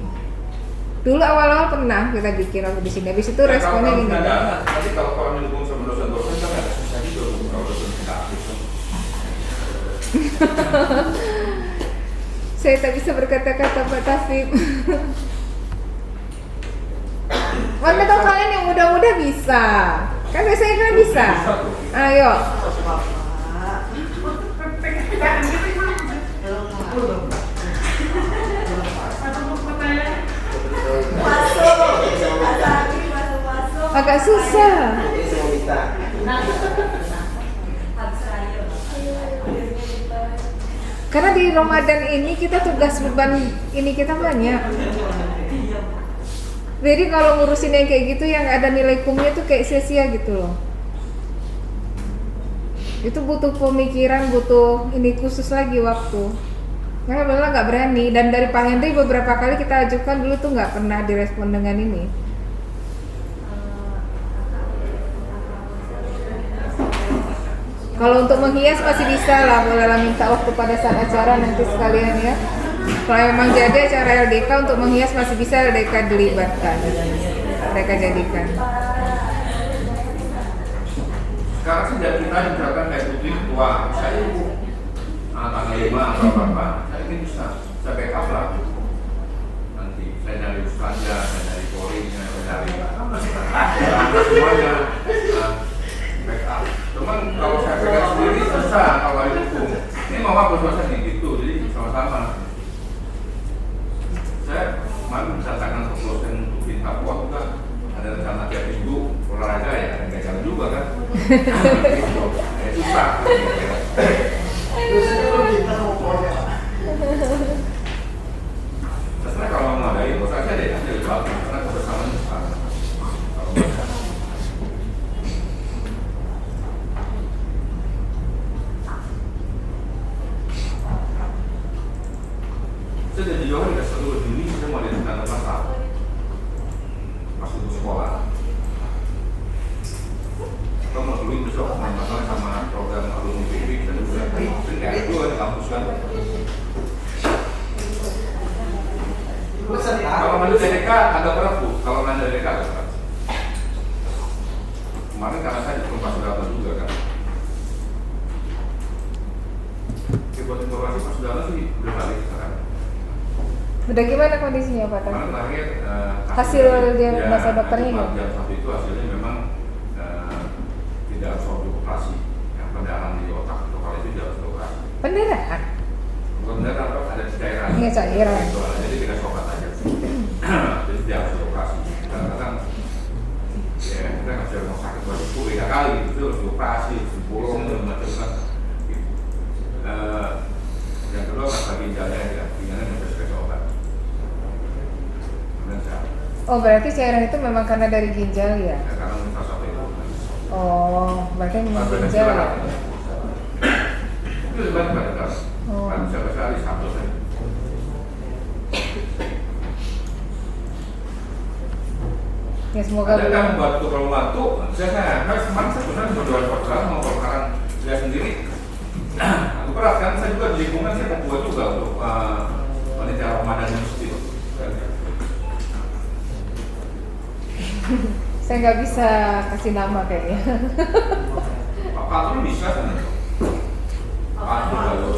Dulu awal-awal pernah kita bikin waktu di sini. Habis itu responnya gini. Nanti kalau mendukung sama dosen-dosen kan ada susah juga kalau dosen tidak aktif. Saya tak bisa berkata-kata Pak Tafib. Mana tahu kalian yang muda-muda bisa. Kan biasanya kan bisa. Ayo. Agak susah. Karena di Ramadan ini kita tugas beban ini kita banyak. Jadi kalau ngurusin yang kayak gitu yang ada nilai kumnya tuh kayak sia-sia gitu loh. Itu butuh pemikiran, butuh ini khusus lagi waktu. Karena Bella nggak berani, dan dari Pak Henry beberapa kali kita ajukan dulu tuh nggak pernah direspon dengan ini. Kalau untuk menghias masih bisa lah, bolehlah minta waktu pada saat acara nanti sekalian ya. Kalau memang jadi acara LDK untuk menghias masih bisa LDK dilibatkan, mereka jadikan. Sekarang sih dari kita misalkan kayak Putri ketua, saya ibu tanggal 5 atau apa, saya ini bisa backup lah. Nanti saya dari Ustazah, saya dari Polri, saya dari semuanya backup. Cuman kalau saya pegang sendiri susah kalau ada hukum. Ini mama bersuasa gitu, jadi sama-sama. Saya kemarin mencatatkan dosen untuk di Papua juga ada rencana tiap minggu olahraga ya, nggak jalan juga kan. Susah. Sebenarnya kalau mau ngadain, nggak usah aja deh, nanti dijual karena kebersamaan besar. Saya dari Johan ke 1 Juni saya mau diadakan pasar masuk ke sekolah. Kita mau dulu besok masalah sama program alumni PIB dan juga nggak itu ada kampus kan. Kalau mandu DDK agak berat bu, kalau mandu DDK agak berat. Kemarin karena saya di Pas Sudana juga kan. Buat informasi Pas Sudana sih udah balik sekarang. Udah gimana kondisinya Pak Karena terakhir hasil dia bahasa dokternya ya? Jam 1 itu hasilnya memang tidak harus operasi. Yang pendarahan di otak atau kalau itu tidak harus operasi. Pendarahan? Bukan pendarahan, ada cairan. Iya cairan. Jadi tidak sobat aja. Jadi tidak harus operasi. Kadang-kadang ya kita nggak bisa rumah sakit baru 3 kali itu harus operasi, sepuluh macam kan. Yang kedua masalah ginjalnya ya, ginjalnya bisa dikasih obat. Oh berarti cairan itu memang karena dari ginjal ya? Ya karena minta satu itu. Oh berarti memang ginjal ya? Itu lebih banyak kan? Kan bisa sekali satu saja. Ya semoga ada kan membantu kalau membantu. Saya kemarin saya benar berdoa perkara mau perkara saya sendiri. Aku berat kan, saya juga di lingkungan saya ketua juga untuk panitia Ramadan Masjid. Saya nggak bisa kasih nama kayaknya. Pak Patul bisa kan? Pak Patul.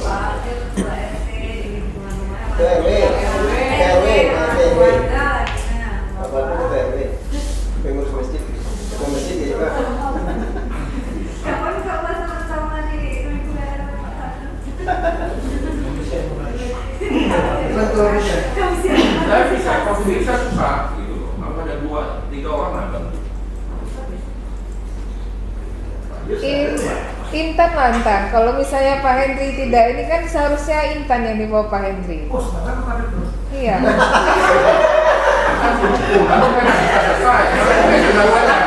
Pengurus masjid, masjid ya Pak. Kapan coba sama-sama di lingkungan? Saya bisa, kalau bisa susah gitu. Kalau ada 2-3 orang nambah. Intan mantan. Kalau misalnya Pak Henry tidak, ini kan seharusnya Intan yang dibawa Pak Henry. Oh, sebenarnya kemarin Iya. nanti kan bisa selesai. Nanti sudah banyak.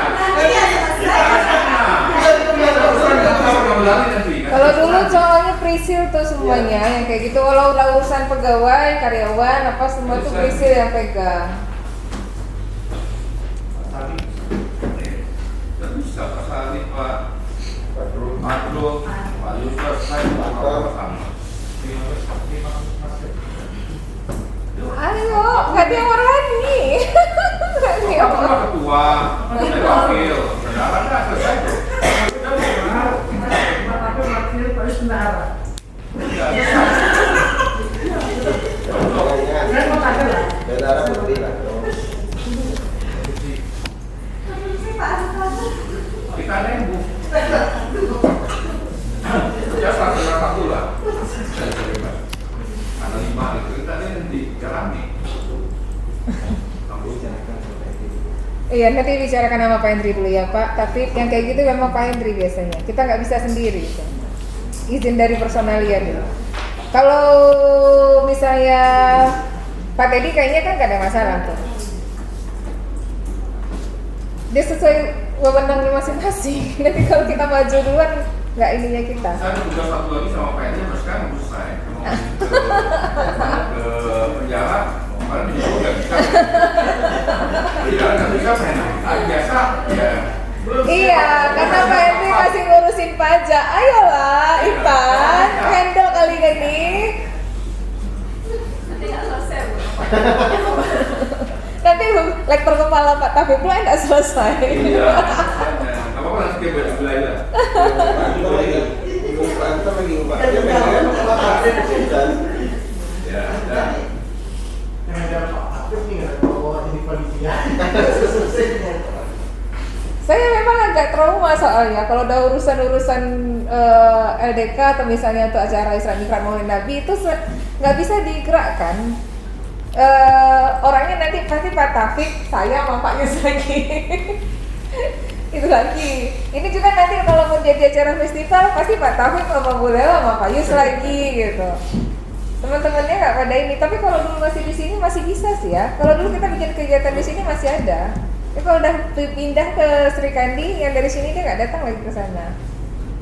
Kalau dulu soalnya prisil tuh semuanya yang kayak gitu. Kalau udah urusan pegawai, karyawan, apa semua tuh prisil yang pegang. Dan bisa Pak Salih, Pak Abdul, Pak Yusuf, saya sama. Ayo, nggak ada yang berani. Nggak ada yang Pak ketua, saya wakil, sekarang nggak selesai tuh. Bendara putri lah. Kita nembus. Ya satu lah. Ada 5 itu kita di jalani. Iya, nanti bicarakan sama Pak Hendri dulu ya Pak. Tapi yang kayak gitu memang Pak Hendri biasanya. Kita nggak bisa sendiri. Izin dari personalia dulu. Kalau misalnya Pak Teddy kayaknya kan nggak ada masalah tuh. Dia sesuai wewenangnya masing-masing. Nanti kalau kita maju duluan nggak ininya kita. Saya ada tugas satu lagi sama Pak Edi, terus sekarang selesai. Ke penjara, kemarin juga nggak bisa. Penjara nggak bisa main. Biasa, ya. Iya, karena Pak Hendri masih ngurusin pajak. Ayolah, Ipan, handle kali ini. Nanti nggak selesai Bu. Nanti lektor kepala Pak Taufik pula nggak selesai. Iya, apa-apa nanti dia bela-belain lah. Ya, dan Saya memang agak trauma soalnya kalau udah urusan-urusan LDK atau misalnya untuk acara Isra Mi'raj Maulid Nabi itu nggak bisa digerakkan. Orangnya nanti pasti Pak Taufik, saya sama Pak Yus lagi. Itu lagi. Ini juga nanti kalau mau jadi acara festival pasti Pak Taufik sama Bu Leo sama Pak Yus lagi gitu. Teman-temannya nggak pada ini. Tapi kalau dulu masih di sini masih bisa sih ya. Kalau dulu kita bikin kegiatan di sini masih ada. Tapi kalau udah pindah ke Sri Kandi yang dari sini dia nggak datang lagi ke sana.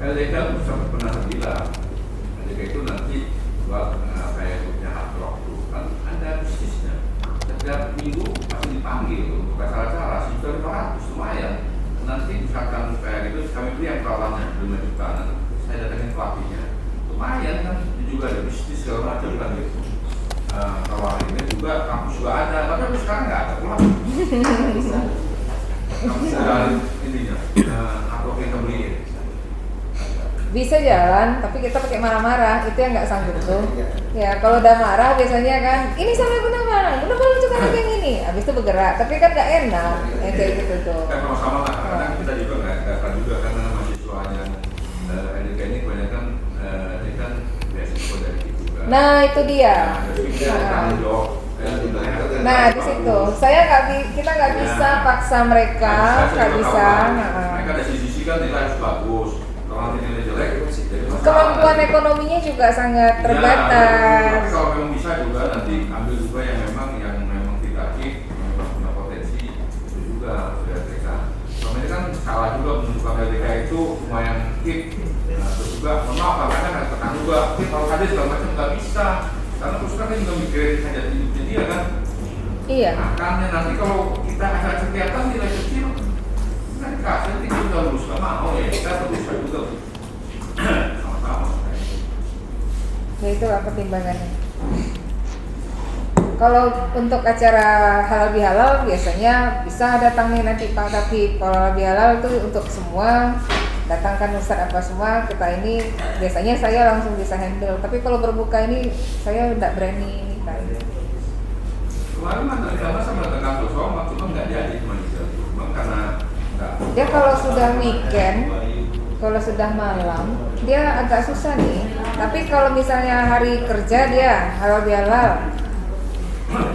LDK itu sampai pernah bilang, LDK itu nanti buat kayak punya hard rock tuh kan ada bisnisnya. Setiap minggu pasti dipanggil untuk acara-acara sekitar 500 lumayan. Nanti misalkan kayak gitu kami beli yang peralatannya 5 juta, nanti saya datangin pelatihnya. Lumayan kan juga ada bisnis segala macam kan gitu. Kalau ini juga kampus juga ada, tapi sekarang nggak ada pulang. Kampus ada ininya, atau kita beli. Bisa jalan, tapi kita pakai marah-marah, itu yang nggak sanggup tuh. Ya kalau udah marah biasanya kan, ini sampai benar-benar lucukan lagi yang ini, habis itu bergerak, tapi kan nggak enak, yang kayak gitu tuh. Kan sama-sama lah, kadang kita juga nggak dapat juga karena mahasiswa yang LDK ini kebanyakan dia kan beasiswa dari itu juga. Nah itu dia. Nah di situ, kita nggak bisa paksa mereka, nggak bisa. Mereka ada sisi kan nilai harus bagus. Kalau nanti nilai jelek, jadi masalah. Kemampuan ekonominya juga sangat terbatas. Tapi kalau memang bisa juga nanti ambil juga yang memang tidak aktif, memang punya potensi itu juga harus diadakan. Selama ini kan salah juga menunjukkan LDK itu lumayan aktif. Nah, terus juga mohon maaf kadang ada tekan juga. Kalau ada segala macam nggak bisa. Karena terus kan juga mikirin hajat hidupnya dia kan. Iya. Makanya nanti kalau kita ada kegiatan nilai kecil, kan dikasih nanti kita udah lulus nggak mau ya kita berusaha juga sama-sama. Ya itulah pertimbangannya. Kalau untuk acara halal bihalal biasanya bisa datangnya nanti Pak, tapi kalau halal bihalal itu untuk semua, datangkan ustadz apa semua, kita ini biasanya saya langsung bisa handle. Tapi kalau berbuka ini saya udah berani ini kan. Kemarin mantan sama sama dengan Sosoma, cuma nggak jadi cuma karena nggak. Dia kalau sudah weekend, kalau sudah malam, dia agak susah nih. Tapi kalau misalnya hari kerja dia halal bihalal,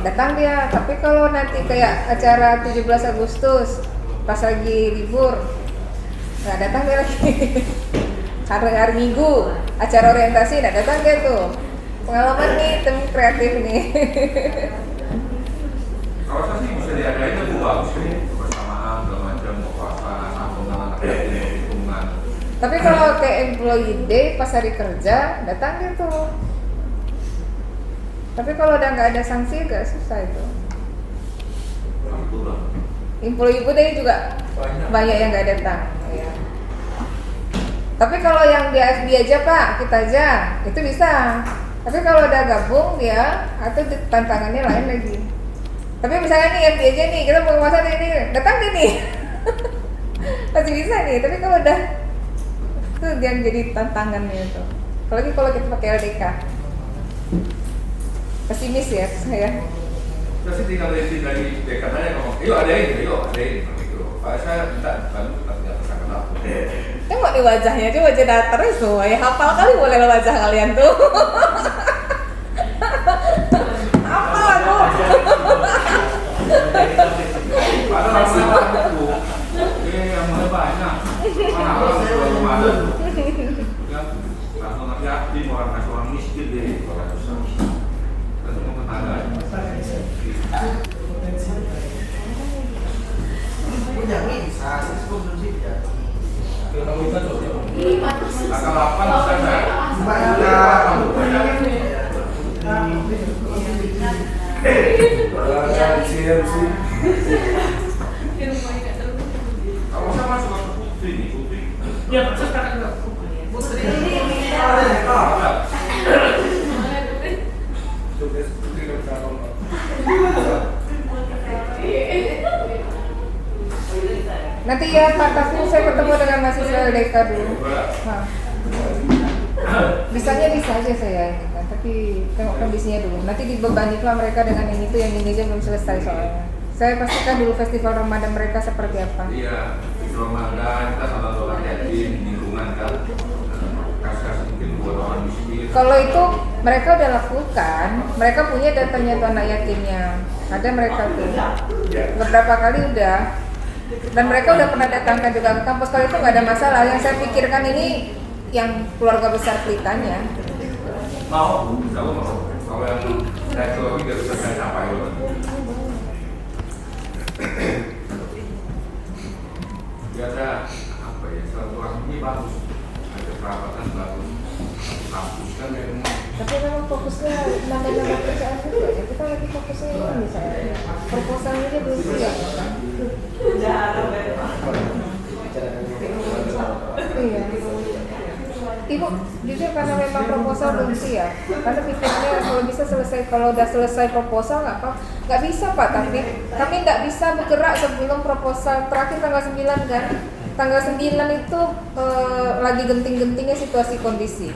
datang dia. Tapi kalau nanti kayak acara 17 Agustus pas lagi libur, nggak datang dia lagi. Hari Minggu acara orientasi nggak datang dia tuh. Pengalaman nih tim kreatif nih. Kalau saya sih bisa Tapi kalau kayak employee day pas hari kerja datang gitu. Tapi kalau udah nggak ada sanksi agak susah itu. Employee day juga banyak yang nggak datang. Ya. Tapi kalau yang dia aja Pak, kita aja itu bisa. Tapi kalau udah gabung dia atau tantangannya lain lagi. Tapi misalnya nih FD aja nih, kita mau masak ini, datang nih. Masih bisa nih, tapi kalau udah itu yang jadi tantangannya itu. Apalagi kalau kita pakai LDK. Pesimis ya saya. Terus tinggal dari dekan aja ngomong, yuk ada ini gitu. Pak saya minta bantu tapi nggak terkenal. Tengok nih wajahnya, coba wajah datar semua ya, hafal kali boleh lo wajah kalian tuh. Hafal aku. Padahal itu, yang mulai banyak. Mana orang belum ada tuh. Kan langsung nanti yatim orang kasih orang miskin deh kalau susah. Dan semua tetangga. Punya bisa, sih konsumsi ya. Tanggal 8 bisa nggak? Kalau saya masuk ke Putri. Ya, Putri. Nanti ya Pak Tafu saya ketemu dengan mahasiswa LDK dulu. Nah. Bisanya bisa aja saya ini kan, tapi tengok kondisinya dulu. Nanti dibebani lah mereka dengan ini tuh, yang ini aja belum selesai soalnya. Saya pastikan dulu festival Ramadan mereka seperti apa. Iya, festival Ramadan kita sama orang yatim, lingkungan kan, kasih mungkin buat orang miskin. Kalau itu mereka udah lakukan, mereka punya datanya tuh anak yatimnya. Ada mereka tuh, beberapa kali udah. Dan mereka udah pernah datangkan juga ke kampus. Kalau itu nggak ada masalah. Yang saya pikirkan ini yang keluarga besar Pelitanya. Mau, kalau yang teknologi nggak bisa saya capai loh. Biasa apa ya, silaturahmi bagus, ada kerabatan bagus, kampus kan memang. Tapi memang fokusnya nama-nama kerjaan juga ya. Kita lagi fokusnya ini misalnya proposalnya dia belum siap kan? Iya. Ibu, jujur karena memang proposal belum siap. Karena pikirnya kalau bisa selesai, kalau udah selesai proposal nggak bisa Pak. Tapi kami nggak bisa bergerak sebelum proposal terakhir tanggal 9 kan. Tanggal 9 itu lagi genting-gentingnya situasi kondisi.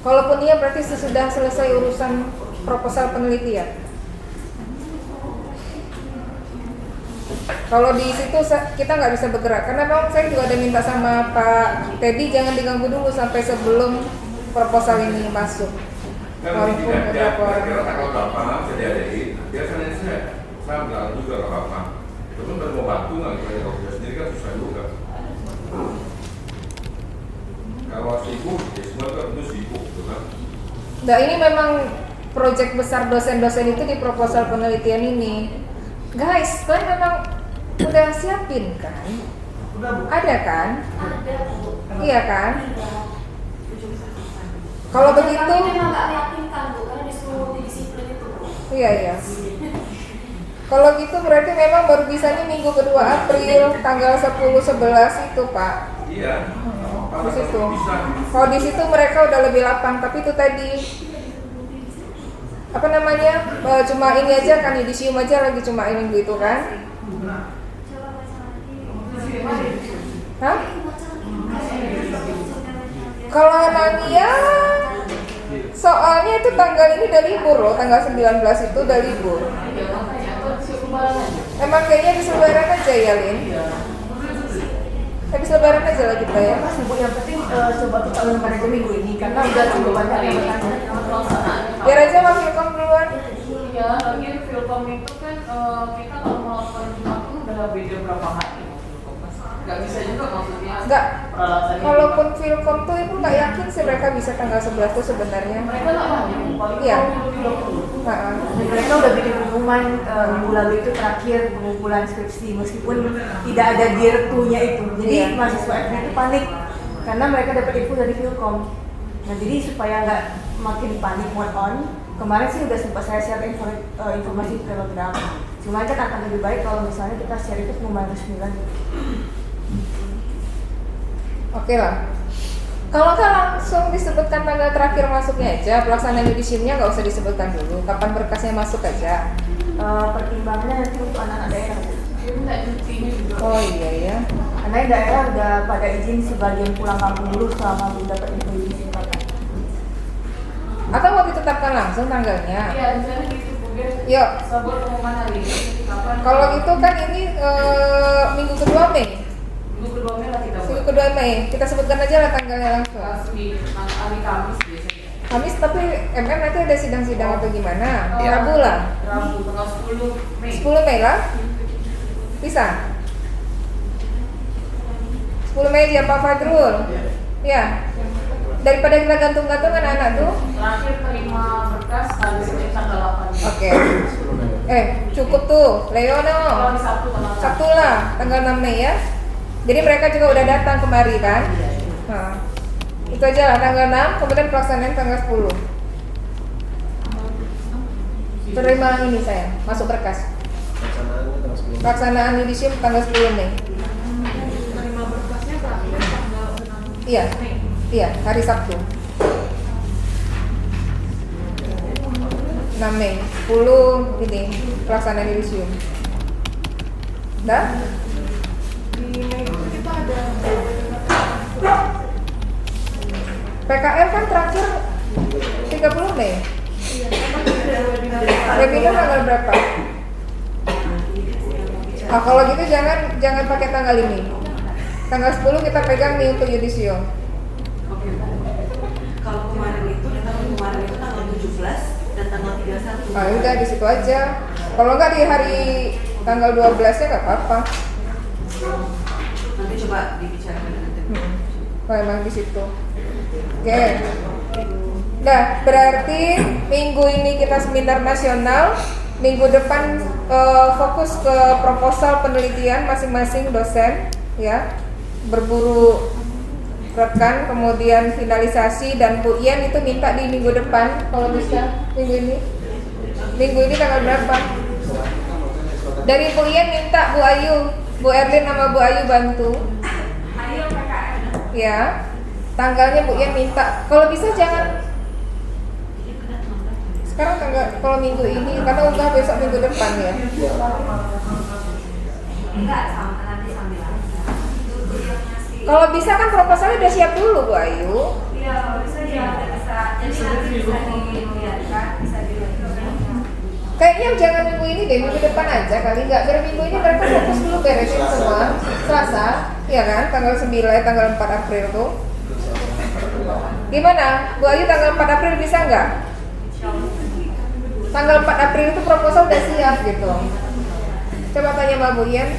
Kalaupun iya berarti sesudah selesai urusan proposal penelitian. Kalau di situ kita nggak bisa bergerak, karena memang saya juga ada minta sama Pak Teddy jangan diganggu dulu sampai sebelum proposal ini masuk. Walaupun beberapa orang. Kalau bapak jadi adik, biasanya saya bilang juga ke bapak, itu kan baru mau bantu nggak gitu, kalau dia sendiri kan susah juga. Kalau sibuk, ya semua kan itu sibuk, gitu kan? Nah ini memang proyek besar dosen-dosen itu di proposal penelitian ini. Guys, kalian memang udah siapin kan? Ada kan? Iya kan? Kalau begitu, Kami memang nggak meyakinkan Bu, karena disuruh multidisiplin itu Bu. iya. Kalau gitu berarti memang baru bisanya minggu kedua April, tanggal 10-11 itu Pak. Iya. Di situ. Kalau di situ mereka udah lebih lapang, tapi itu tadi apa namanya cuma ini aja kan, yudisium aja lagi cuma minggu itu kan? Hah? Kalau Nania soalnya itu tanggal ini udah libur loh, tanggal 19 itu udah libur. Emang kayaknya bisa lebaran aja ya Lin? Habis lebaran aja lah kita ya. Mas Bu, yang penting coba kita lebaran aja minggu ini karena udah cukup banyak yang bertanya. Biar aja Mas Filkom duluan. Iya, lagi Filkom itu kan kita kalau melakukan Jumat pun udah beda berapa hari. Gak bisa juga maksudnya. Enggak. Peralatannya. Kalaupun Filkom tuh ibu nggak yakin sih mereka bisa tanggal 11 tuh sebenarnya. Mereka nggak mau, paling Iya. Nah, mereka udah bikin pengumuman minggu lalu itu terakhir pengumpulan skripsi meskipun tidak ada year 2-nya itu. Jadi Iya. mahasiswa FB itu panik karena mereka dapat info dari Vilkom. Nah jadi supaya nggak makin panik mode on, kemarin sih udah sempat saya share informasi ke Telegram. Cuma kan akan lebih baik kalau misalnya kita share itu pengumuman resmi lagi. Oke lah. Kalau nggak langsung disebutkan tanggal terakhir masuknya aja, pelaksanaan yudisiumnya nggak usah disebutkan dulu, kapan berkasnya masuk aja. Pertimbangannya nanti untuk anak-anak daerah. Oh iya ya. Karena yang daerah udah pada izin sebagian pulang kampung dulu selama belum dapat info yudisium. Atau mau ditetapkan langsung tanggalnya? Iya, misalnya gitu mungkin. Yuk. Sabur pengumuman hari ini. Kapan? Kalau gitu kan ini minggu kedua Mei. Minggu kedua Mei lah kita buat. Minggu kedua Mei. Kita sebutkan aja lah tanggalnya langsung. Di hari Kamis biasanya. Kamis tapi MM nanti ada sidang-sidang atau gimana? Ya. Rabu lah. Rabu tanggal 10 Mei. 10 Mei lah. Bisa. 10 Mei ya Pak Fadrul. Ya. Daripada kita gantung-gantung anak-anak tuh. Terakhir terima berkas hari Senin tanggal 8. Oke. Cukup tuh. Leono. Kalau di Sabtu tanggal 6. Sabtu lah, tanggal 6 Mei ya. Jadi mereka juga udah datang kemari kan? Nah, itu aja lah tanggal 6, kemudian pelaksanaan tanggal 10. Terima ini saya, masuk berkas. Pelaksanaan yudisium tanggal 10 Mei. Terima berkasnya terakhir tanggal 6 Iya. Mei. Iya, hari Sabtu. 6 Mei, 10 ini pelaksanaan yudisium. Dah? Di Mei itu kita ada PKL kan terakhir 30 Mei. Webinar tanggal berapa? Nah, kalau gitu jangan pakai tanggal ini. Tanggal 10 kita pegang nih untuk yudisium. Oke. Kalau kemarin itu tanggal 17 dan tanggal 31. Ah, udah di situ aja. Kalau nggak di hari tanggal 12-nya nggak apa-apa. Nanti coba dibicarakan nanti. Kalau emang di situ. Oke. Nah, berarti minggu ini kita seminar nasional. Minggu depan fokus ke proposal penelitian masing-masing dosen, ya. Berburu rekan, kemudian finalisasi, dan Bu Ian itu minta di minggu depan kalau bisa minggu ini. Minggu ini tanggal berapa? Dari Bu Ian minta Bu Ayu, Bu Erlin sama Bu Ayu bantu. Ayo PKN. Ya. Tanggalnya Bu Ian minta. Kalau bisa jangan sekarang tanggal, kalau minggu ini karena unggah besok minggu depan ya. Enggak, sama nanti sambil aja. Dulu yang ngasih. Kalau bisa kan proposalnya udah siap dulu Bu Ayu. Iya, kalau bisa ya udah bisa. Jadi nanti bisa dilihatkan, bisa dilihat. Kayaknya jangan minggu ini deh, minggu depan aja kali. Nggak, biar minggu ini mereka fokus dulu beresin semua. Selasa, ya kan, tanggal 9, tanggal 4 April tuh. Gimana? Bu Ayu tanggal 4 April bisa nggak? Tanggal 4 April itu proposal udah siap gitu. Coba tanya Mbak Bu Ian.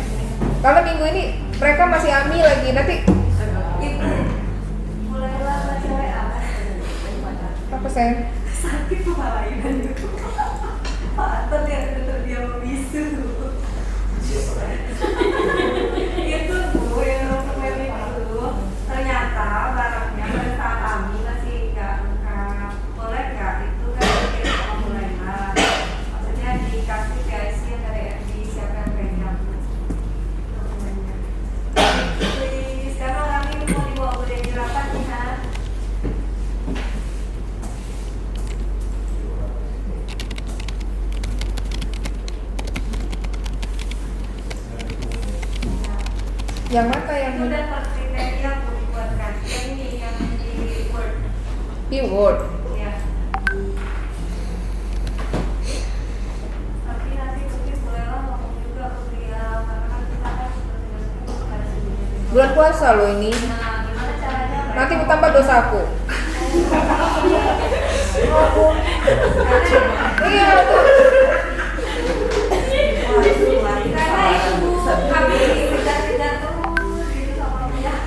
Karena minggu ini mereka masih AMI lagi, nanti Mulailah baca WA. apa saya? Sakit kepalanya itu. Pak Anton yang dia membisu. Itu Bu yang dokumen itu ternyata barangnya pada saat kami masih nggak lengkap. Boleh nggak itu kan kita sama Mulailah. Maksudnya dikasih ke IC yang dari FD siapa yang pegang dokumennya. Please, karena orang ini mau dibawa ke rapat nih kan. Yang mana yang Itu udah kriteria untuk dibuatkan. Yang ini yang di Word. keyword? Ya. Tapi nanti mungkin bolehlah ngomong juga ke beliau karena kan kita kan sudah Bulan puasa loh ini. Nah, gimana caranya? Nanti bertambah dosa aku. Iya tuh. Karena ibu kami kejar-kejar terus gitu sama beliau.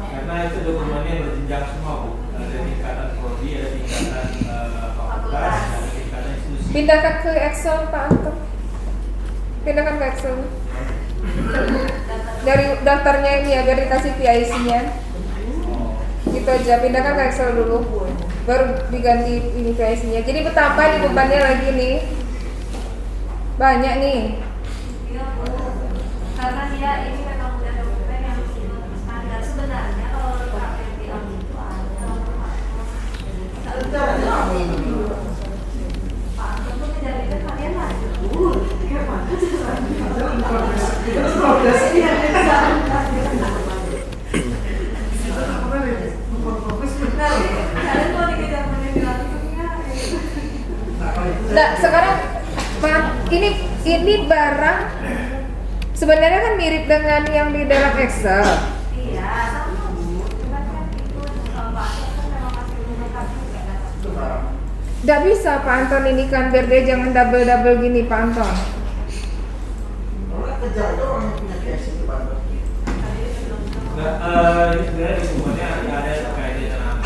Karena itu dokumennya berjenjang semua Bu. Ada tingkatan prodi, ada tingkatan fakultas, ada tingkatan institusi. Pindahkan ke Excel Pak Anton. Pindahkan ke Excel. Dari daftarnya ini ya, biar dikasih PIC-nya. Gitu aja, pindahkan ke Excel dulu. Baru diganti ini PIC-nya. Jadi betapa nih bebannya lagi nih. Banyak nih. Iya, Bu. Karena dia ini memang udah dokumen yang standar. Sebenarnya kalau KPMG itu Pak Anton tuh menjamin kalian lanjut. Nah, sekarang Pak, ini barang sebenarnya kan mirip dengan yang di dalam Excel. Iya, sama Bu. Cuman kan itu Pak Anton kan memang masih belum lengkap juga. Nggak bisa Pak Anton ini kan, biar dia jangan double-double gini Pak Anton. Ini sebenarnya semuanya ada terkait dengan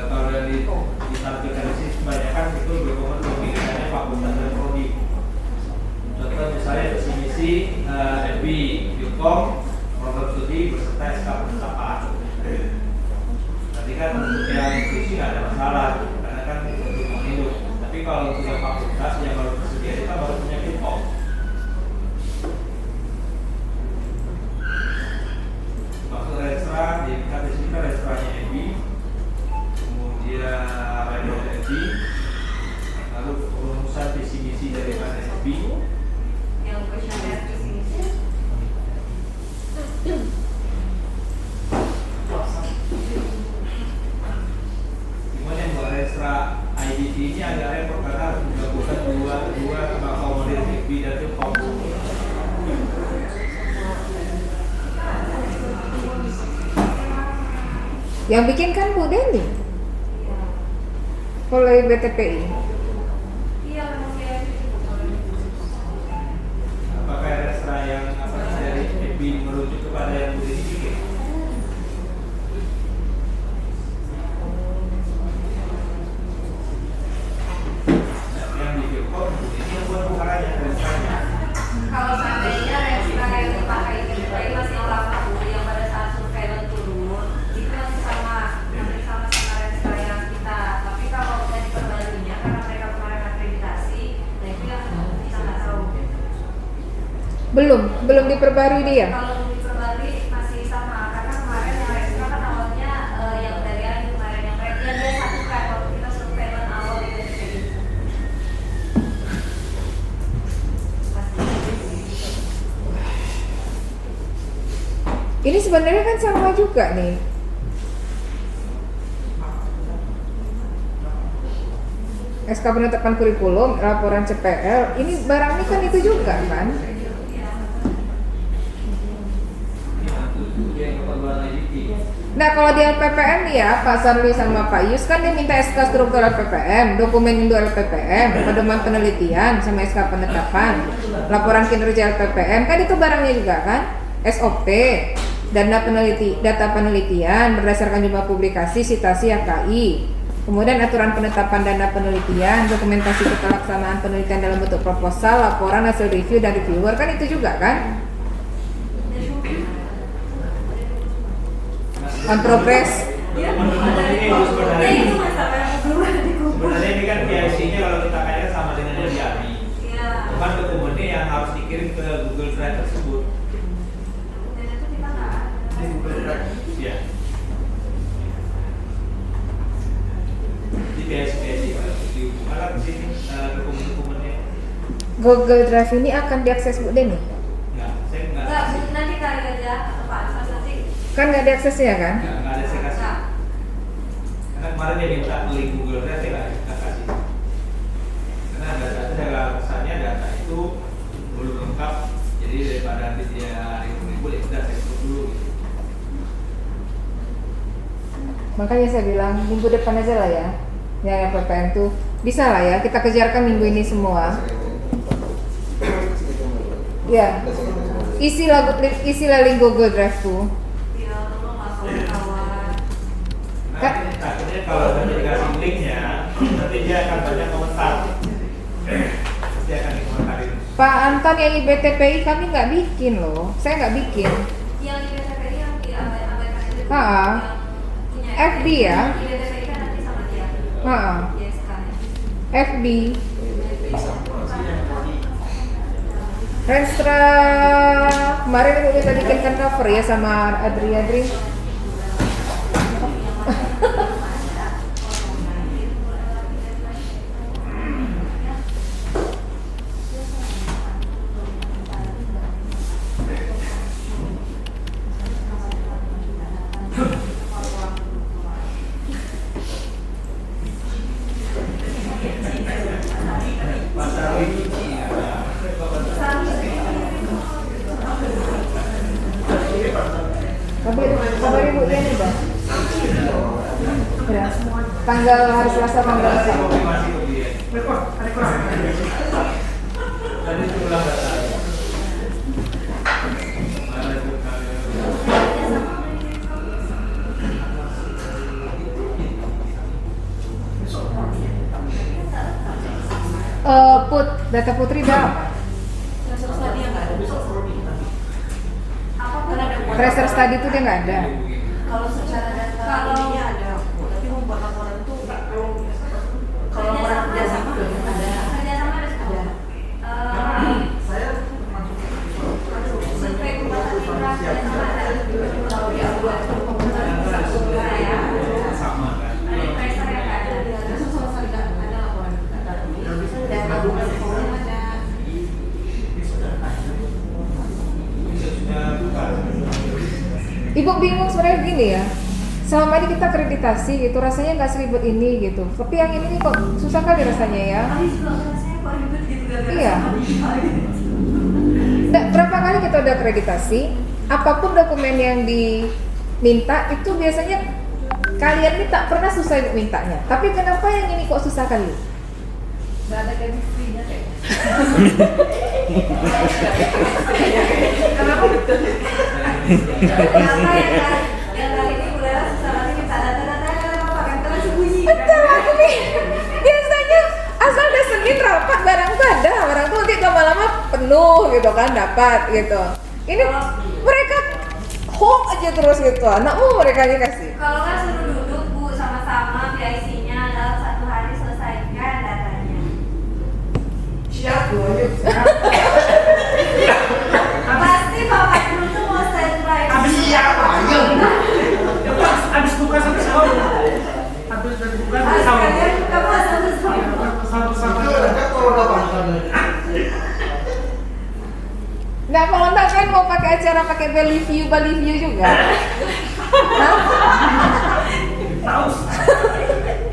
kalau dari ditampilkan di sini kebanyakan itu dokumen pemilikannya fakultas dan prodi. Contoh misalnya visi misi FB, Ilkom, program studi beserta SK penetapan. Nanti kan untuk yang visi nggak ada masalah karena kan untuk hidup. Tapi kalau untuk yang fakultas yang baru tersedia itu kan baru punya Ilkom. Maksud restoran, dilihat di sini kan restorannya Ebi, kemudian radio Ebi, lalu perumusan visi misi dari mana Ebi, Yang questionnaire visi misi. Cuman yang buat restoran IDT ini agak repot karena harus menggabungkan dua akomodir Ebi dan Ilkom. Yang bikin kan Bu Deni oleh BTPI. Iya, memang dia itu. Apakah restoran yang dari Ebi merujuk kepada yang boleh dibikin? Yang di Ilkom ini yang buat bukannya restorannya. Kalau seandainya restoran yang dipakai itu masih lama Bu, yang pada saat surveillance turun itu masih sama restoran yang kita. Tapi kalau udah diperbaruinya karena mereka kemarin akreditasi, nah itu yang kita nggak tahu. Belum diperbarui dia. Kalau diperbarui masih sama karena kemarin yang restoran kan awalnya yang dari yang kemarin yang dia satukan waktu kita surveillance awal di BTPI. Ini sebenarnya kan sama juga nih. SK penetapan kurikulum, laporan CPL, ini barang ini kan itu juga kan? Nah kalau di LPPM nih ya, Pak Sarwi sama Pak Yus kan dia minta SK struktur LPPM, dokumen induk LPPM, pedoman penelitian sama SK penetapan, laporan kinerja LPPM, kan itu barangnya juga kan? SOP, data penelitian berdasarkan jumlah publikasi, citasi AKI, kemudian aturan penetapan dana penelitian, dokumentasi pelaksanaan penelitian dalam bentuk proposal, laporan hasil review dan reviewer, kan itu juga kan? On progress. Sebenarnya ini kan PIC-nya kalau kita kaitkan sama dengan yang di AMI. Cuman dokumennya yang harus dikirim ke Google Drive tersebut. Ya. Di PIC dihubungkan lah di sini dokumen-dokumennya. Google Drive ini akan diakses Bu Deni? Enggak, saya enggak. Enggak, nanti kali aja Pak Ansas nanti. Kan nggak diaksesnya kan? Enggak ada saya kasih. Karena kemarin dia minta link Google Drive saya nggak kasih. Karena kesannya data itu belum lengkap. Jadi daripada nanti dia ribut ya sudah saya tutup dulu. Gitu. Makanya saya bilang minggu depan aja lah ya. Ya PPM tuh bisa lah ya, kita kejarkan minggu ini semua. Ya, isilah link Google Drive tuh. Takutnya kalau udah dikasih linknya, nanti dia akan banyak komentar. Pak Anton yang IBTPI kami nggak bikin loh, saya nggak bikin. Yang IBTPI yang diabaikan itu Ha. yang punya FB ya? IBTPI kan nanti sama dia. Ha. Yes kan. FB. Renstra kemarin ibu kita bikinkan cover ya sama Adri. Kabar ibu ya nih bang. Ya. Tanggal hari Selasa tanggal 1. Data Putri dah. Tracer study itu dia nggak ada. Kalau secara data ininya ada, tapi membuat laporan itu kalau laporan kerjasama ada. Kerjasama ada semua. Survei kekuatan mitra kerjasama ada. Kalau di awal ya. Sama kan. Ada tracer yang nggak ada. Terus sama sekali nggak ada laporan data ini. Dan laporan laporan ada. Ibu bingung sebenarnya gini ya. Selama ini kita akreditasi gitu, rasanya nggak seribet ini gitu. Tapi yang ini nih kok susah kali rasanya ya. Kali juga rasanya kok ribet gitu gara-gara Iya. Nah, berapa kali kita udah akreditasi, apapun dokumen yang diminta itu biasanya kalian ini tak pernah susah ibu mintanya. Tapi kenapa yang ini kok susah kali? Gak ada chemistry-nya kayaknya. Kenapa betul? Yang kali ini Bulera susah banget minta data-data apa kan terus sembunyi. Betul, aku nih biasanya asal udah Senin rapat barang tuh ada, barang tuh nanti lama-lama penuh gitu kan dapat gitu. Ini mereka home aja terus gitu, anakmu mereka aja kasih. Kalau nggak suruh duduk Bu sama-sama PIC-nya dalam 1 hari selesaikan datanya. Siap, yuk. Pasti Bapak Guru tuh mau standby. Habis siapa? Ayo. Habis buka sampai sahur. Habis dari buka sampai sahur. Kalian buka puasa bersama. Sama-sama. Nah kalau enggak kan mau pakai acara pakai Bali View juga. Hah? Tahu.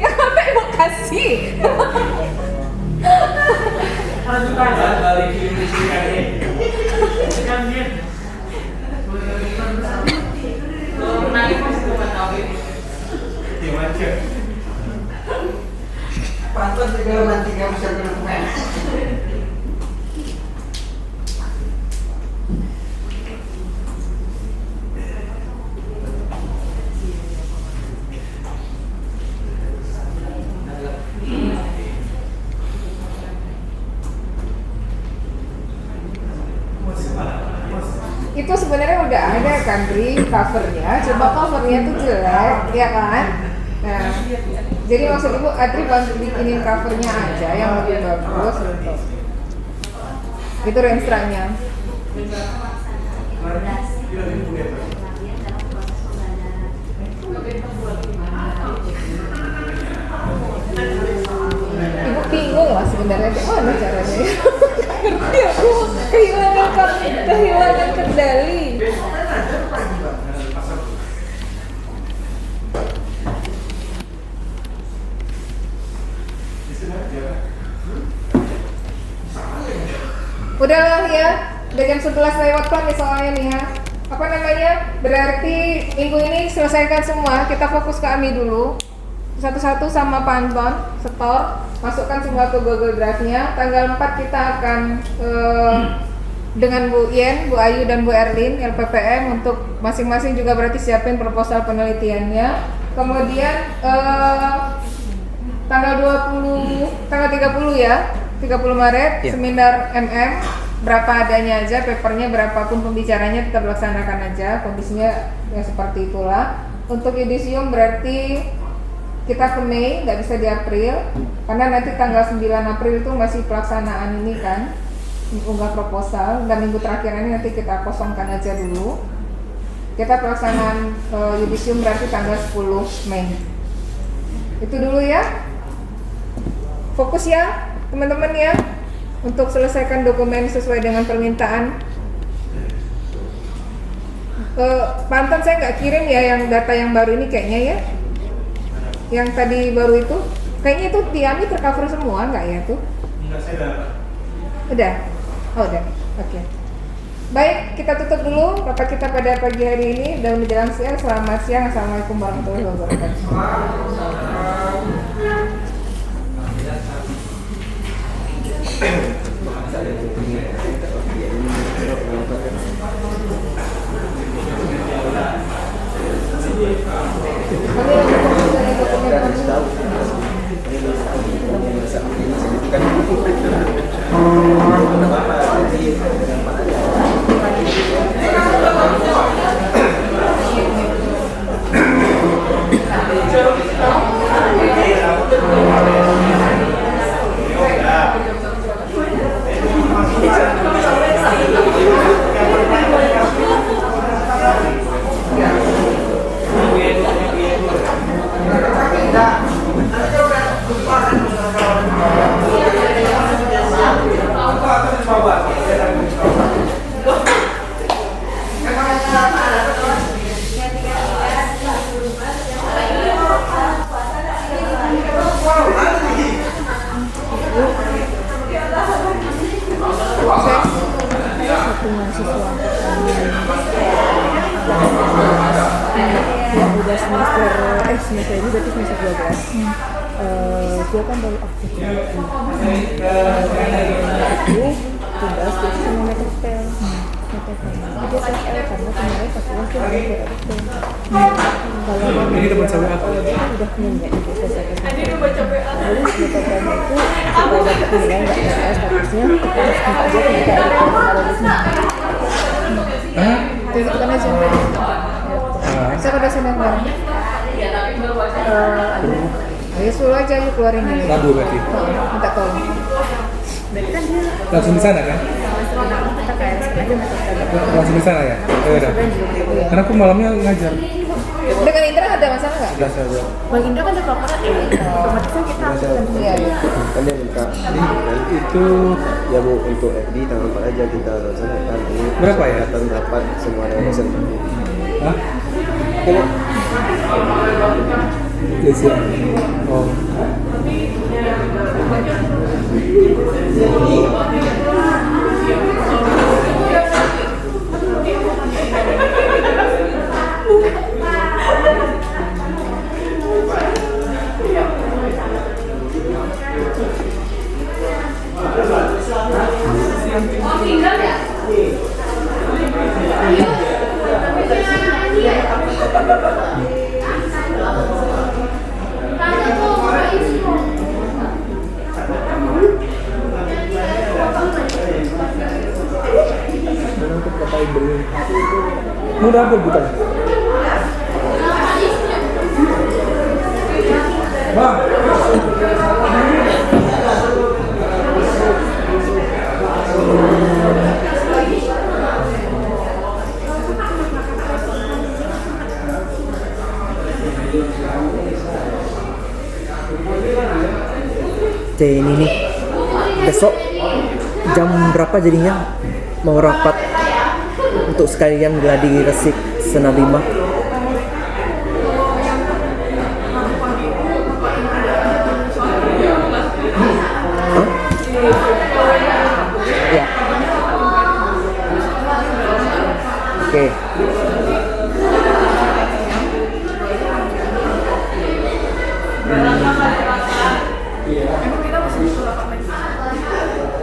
Ya apa yang mau kasih? Harus juga balik di sini kan dia. Naik masih cuma tahu ini. Gimana? Pantas juga nanti kamu bisa bermain. Itu sebenarnya udah ada kan Dri covernya, coba covernya tuh jelek, ya kan? Nah, jadi maksud ibu Adri bantu bikinin covernya aja yang lebih bagus untuk itu renstranya. Ibu bingung lah sebenarnya gimana caranya ya. Ngerti aku kehilangan kendali. Udahlah ya, udah jam 11 lewat kan nih soalnya nih ya. Apa namanya? Berarti minggu ini selesaikan semua, kita fokus ke AMI dulu. Satu-satu sama Panton, setor, masukkan semua ke Google Drive-nya. Tanggal 4 kita akan dengan Bu Yen, Bu Ayu dan Bu Erlin LPPM untuk masing-masing juga berarti siapin proposal penelitiannya. Kemudian tanggal 30 ya, 30 Maret, Ya. seminar berapa adanya aja, papernya berapapun pembicaranya tetap laksanakan aja, kondisinya ya seperti itulah. Untuk yudisium berarti kita ke Mei, nggak bisa di April, karena nanti tanggal 9 April itu masih pelaksanaan ini kan, unggah proposal, dan minggu terakhir ini nanti kita kosongkan aja dulu. Kita pelaksanaan yudisium berarti tanggal 10 Mei. Itu dulu ya. Fokus ya teman-teman ya, untuk selesaikan dokumen sesuai dengan permintaan. Pak Anton saya nggak kirim ya yang data yang baru ini kayaknya ya. Yang tadi baru itu, kayaknya itu Tiami tercover semua nggak ya tuh? Enggak, saya dapat. Udah? Oh udah, oke. Baik, kita tutup dulu rapat kita pada pagi hari ini. Udah menjelang siang, selamat siang. Assalamualaikum warahmatullahi wabarakatuh. Semester ini berarti semester 12. Dia kan baru aktif itu tugas itu sama metapel. Dia TFL karena kemarin pas ulang dia baru aktif. Kalau Ini teman saya apa? dia kan udah punya itu selesai. Lalu metapelnya itu supaya dapat nilai nggak TFL statusnya kita harus minta aja ke kita itu kan aja. Siapa dosen yang baru? Ayo suruh aja yuk keluarin ini. Rabu berarti. Minta tolong. Berarti kan dia Langsung di sana kan? kita kayak aja metode. Langsung di sana ya? Udah. Karena aku malamnya ngajar. Dengan Indra ada masalah nggak? Udah saja. Bang Indra kan ada korporat ya. Otomatis kan kita iya. Kan dia minta itu ya Bu untuk FD tanggal 4 aja kita laksanakan. Berapa ya? Datang dapat semua dosen. Hah? Yes, ya. Oh. Murah bukan? Bang. Ini nih besok jam berapa jadinya mau rapat untuk sekalian gladi resik Senabima. Hah? Ya. Oke.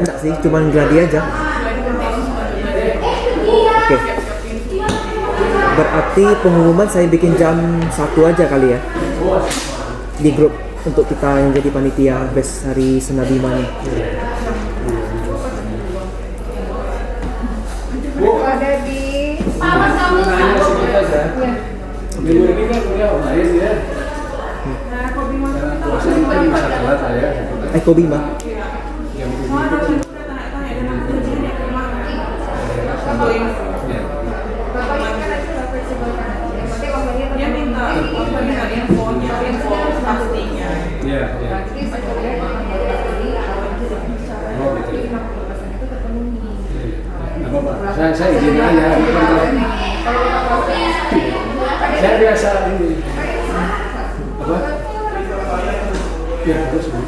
Enggak sih, cuman gladi aja. Oke. Berarti pengumuman saya bikin jam 1 aja kali ya di grup. untuk kita yang jadi panitia best hari Sena Bima nih. Ada di Mas kamu ya. Minggu ini kan kuliah online ya. Puasa mungkin bisa telat lah ya. Eko Bima. Yang ini kan Bapaknya kan ada sudah fleksibel kan. Yang penting ngomongnya tentang ya. Berarti sebenarnya Oh, gitu. 50% itu terpenuhi. Apa Pak? Saya izin aja. Kalau Saya biasa ini. Apa? Ya terus Bu.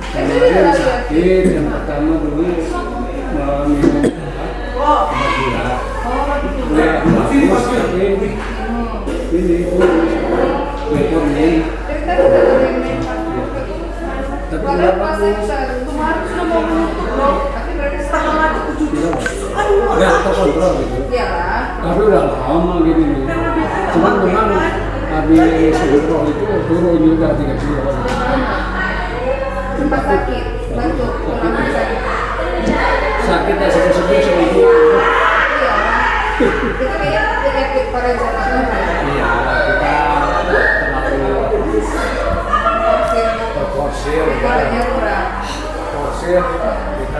Kemarin sakit yang pertama dulu minum gula. Ya, bagus tapi ini lepornya. Tapi nggak bagus. kemarin sudah mau menutup, tapi berarti setengah mati Nggak terkontrol gitu. Iya lah. Tapi udah lama gini nih. Cuman memang habis umroh itu turun juga 3 kilo. Sempat sakit, batuk, lama sakit. Sakitnya sedih-sedih seminggu. Iya. Itu kayaknya penyakit para jamaah. Iya, kita terlalu Porsir. terporsir. Kalorinya kurang. Porsir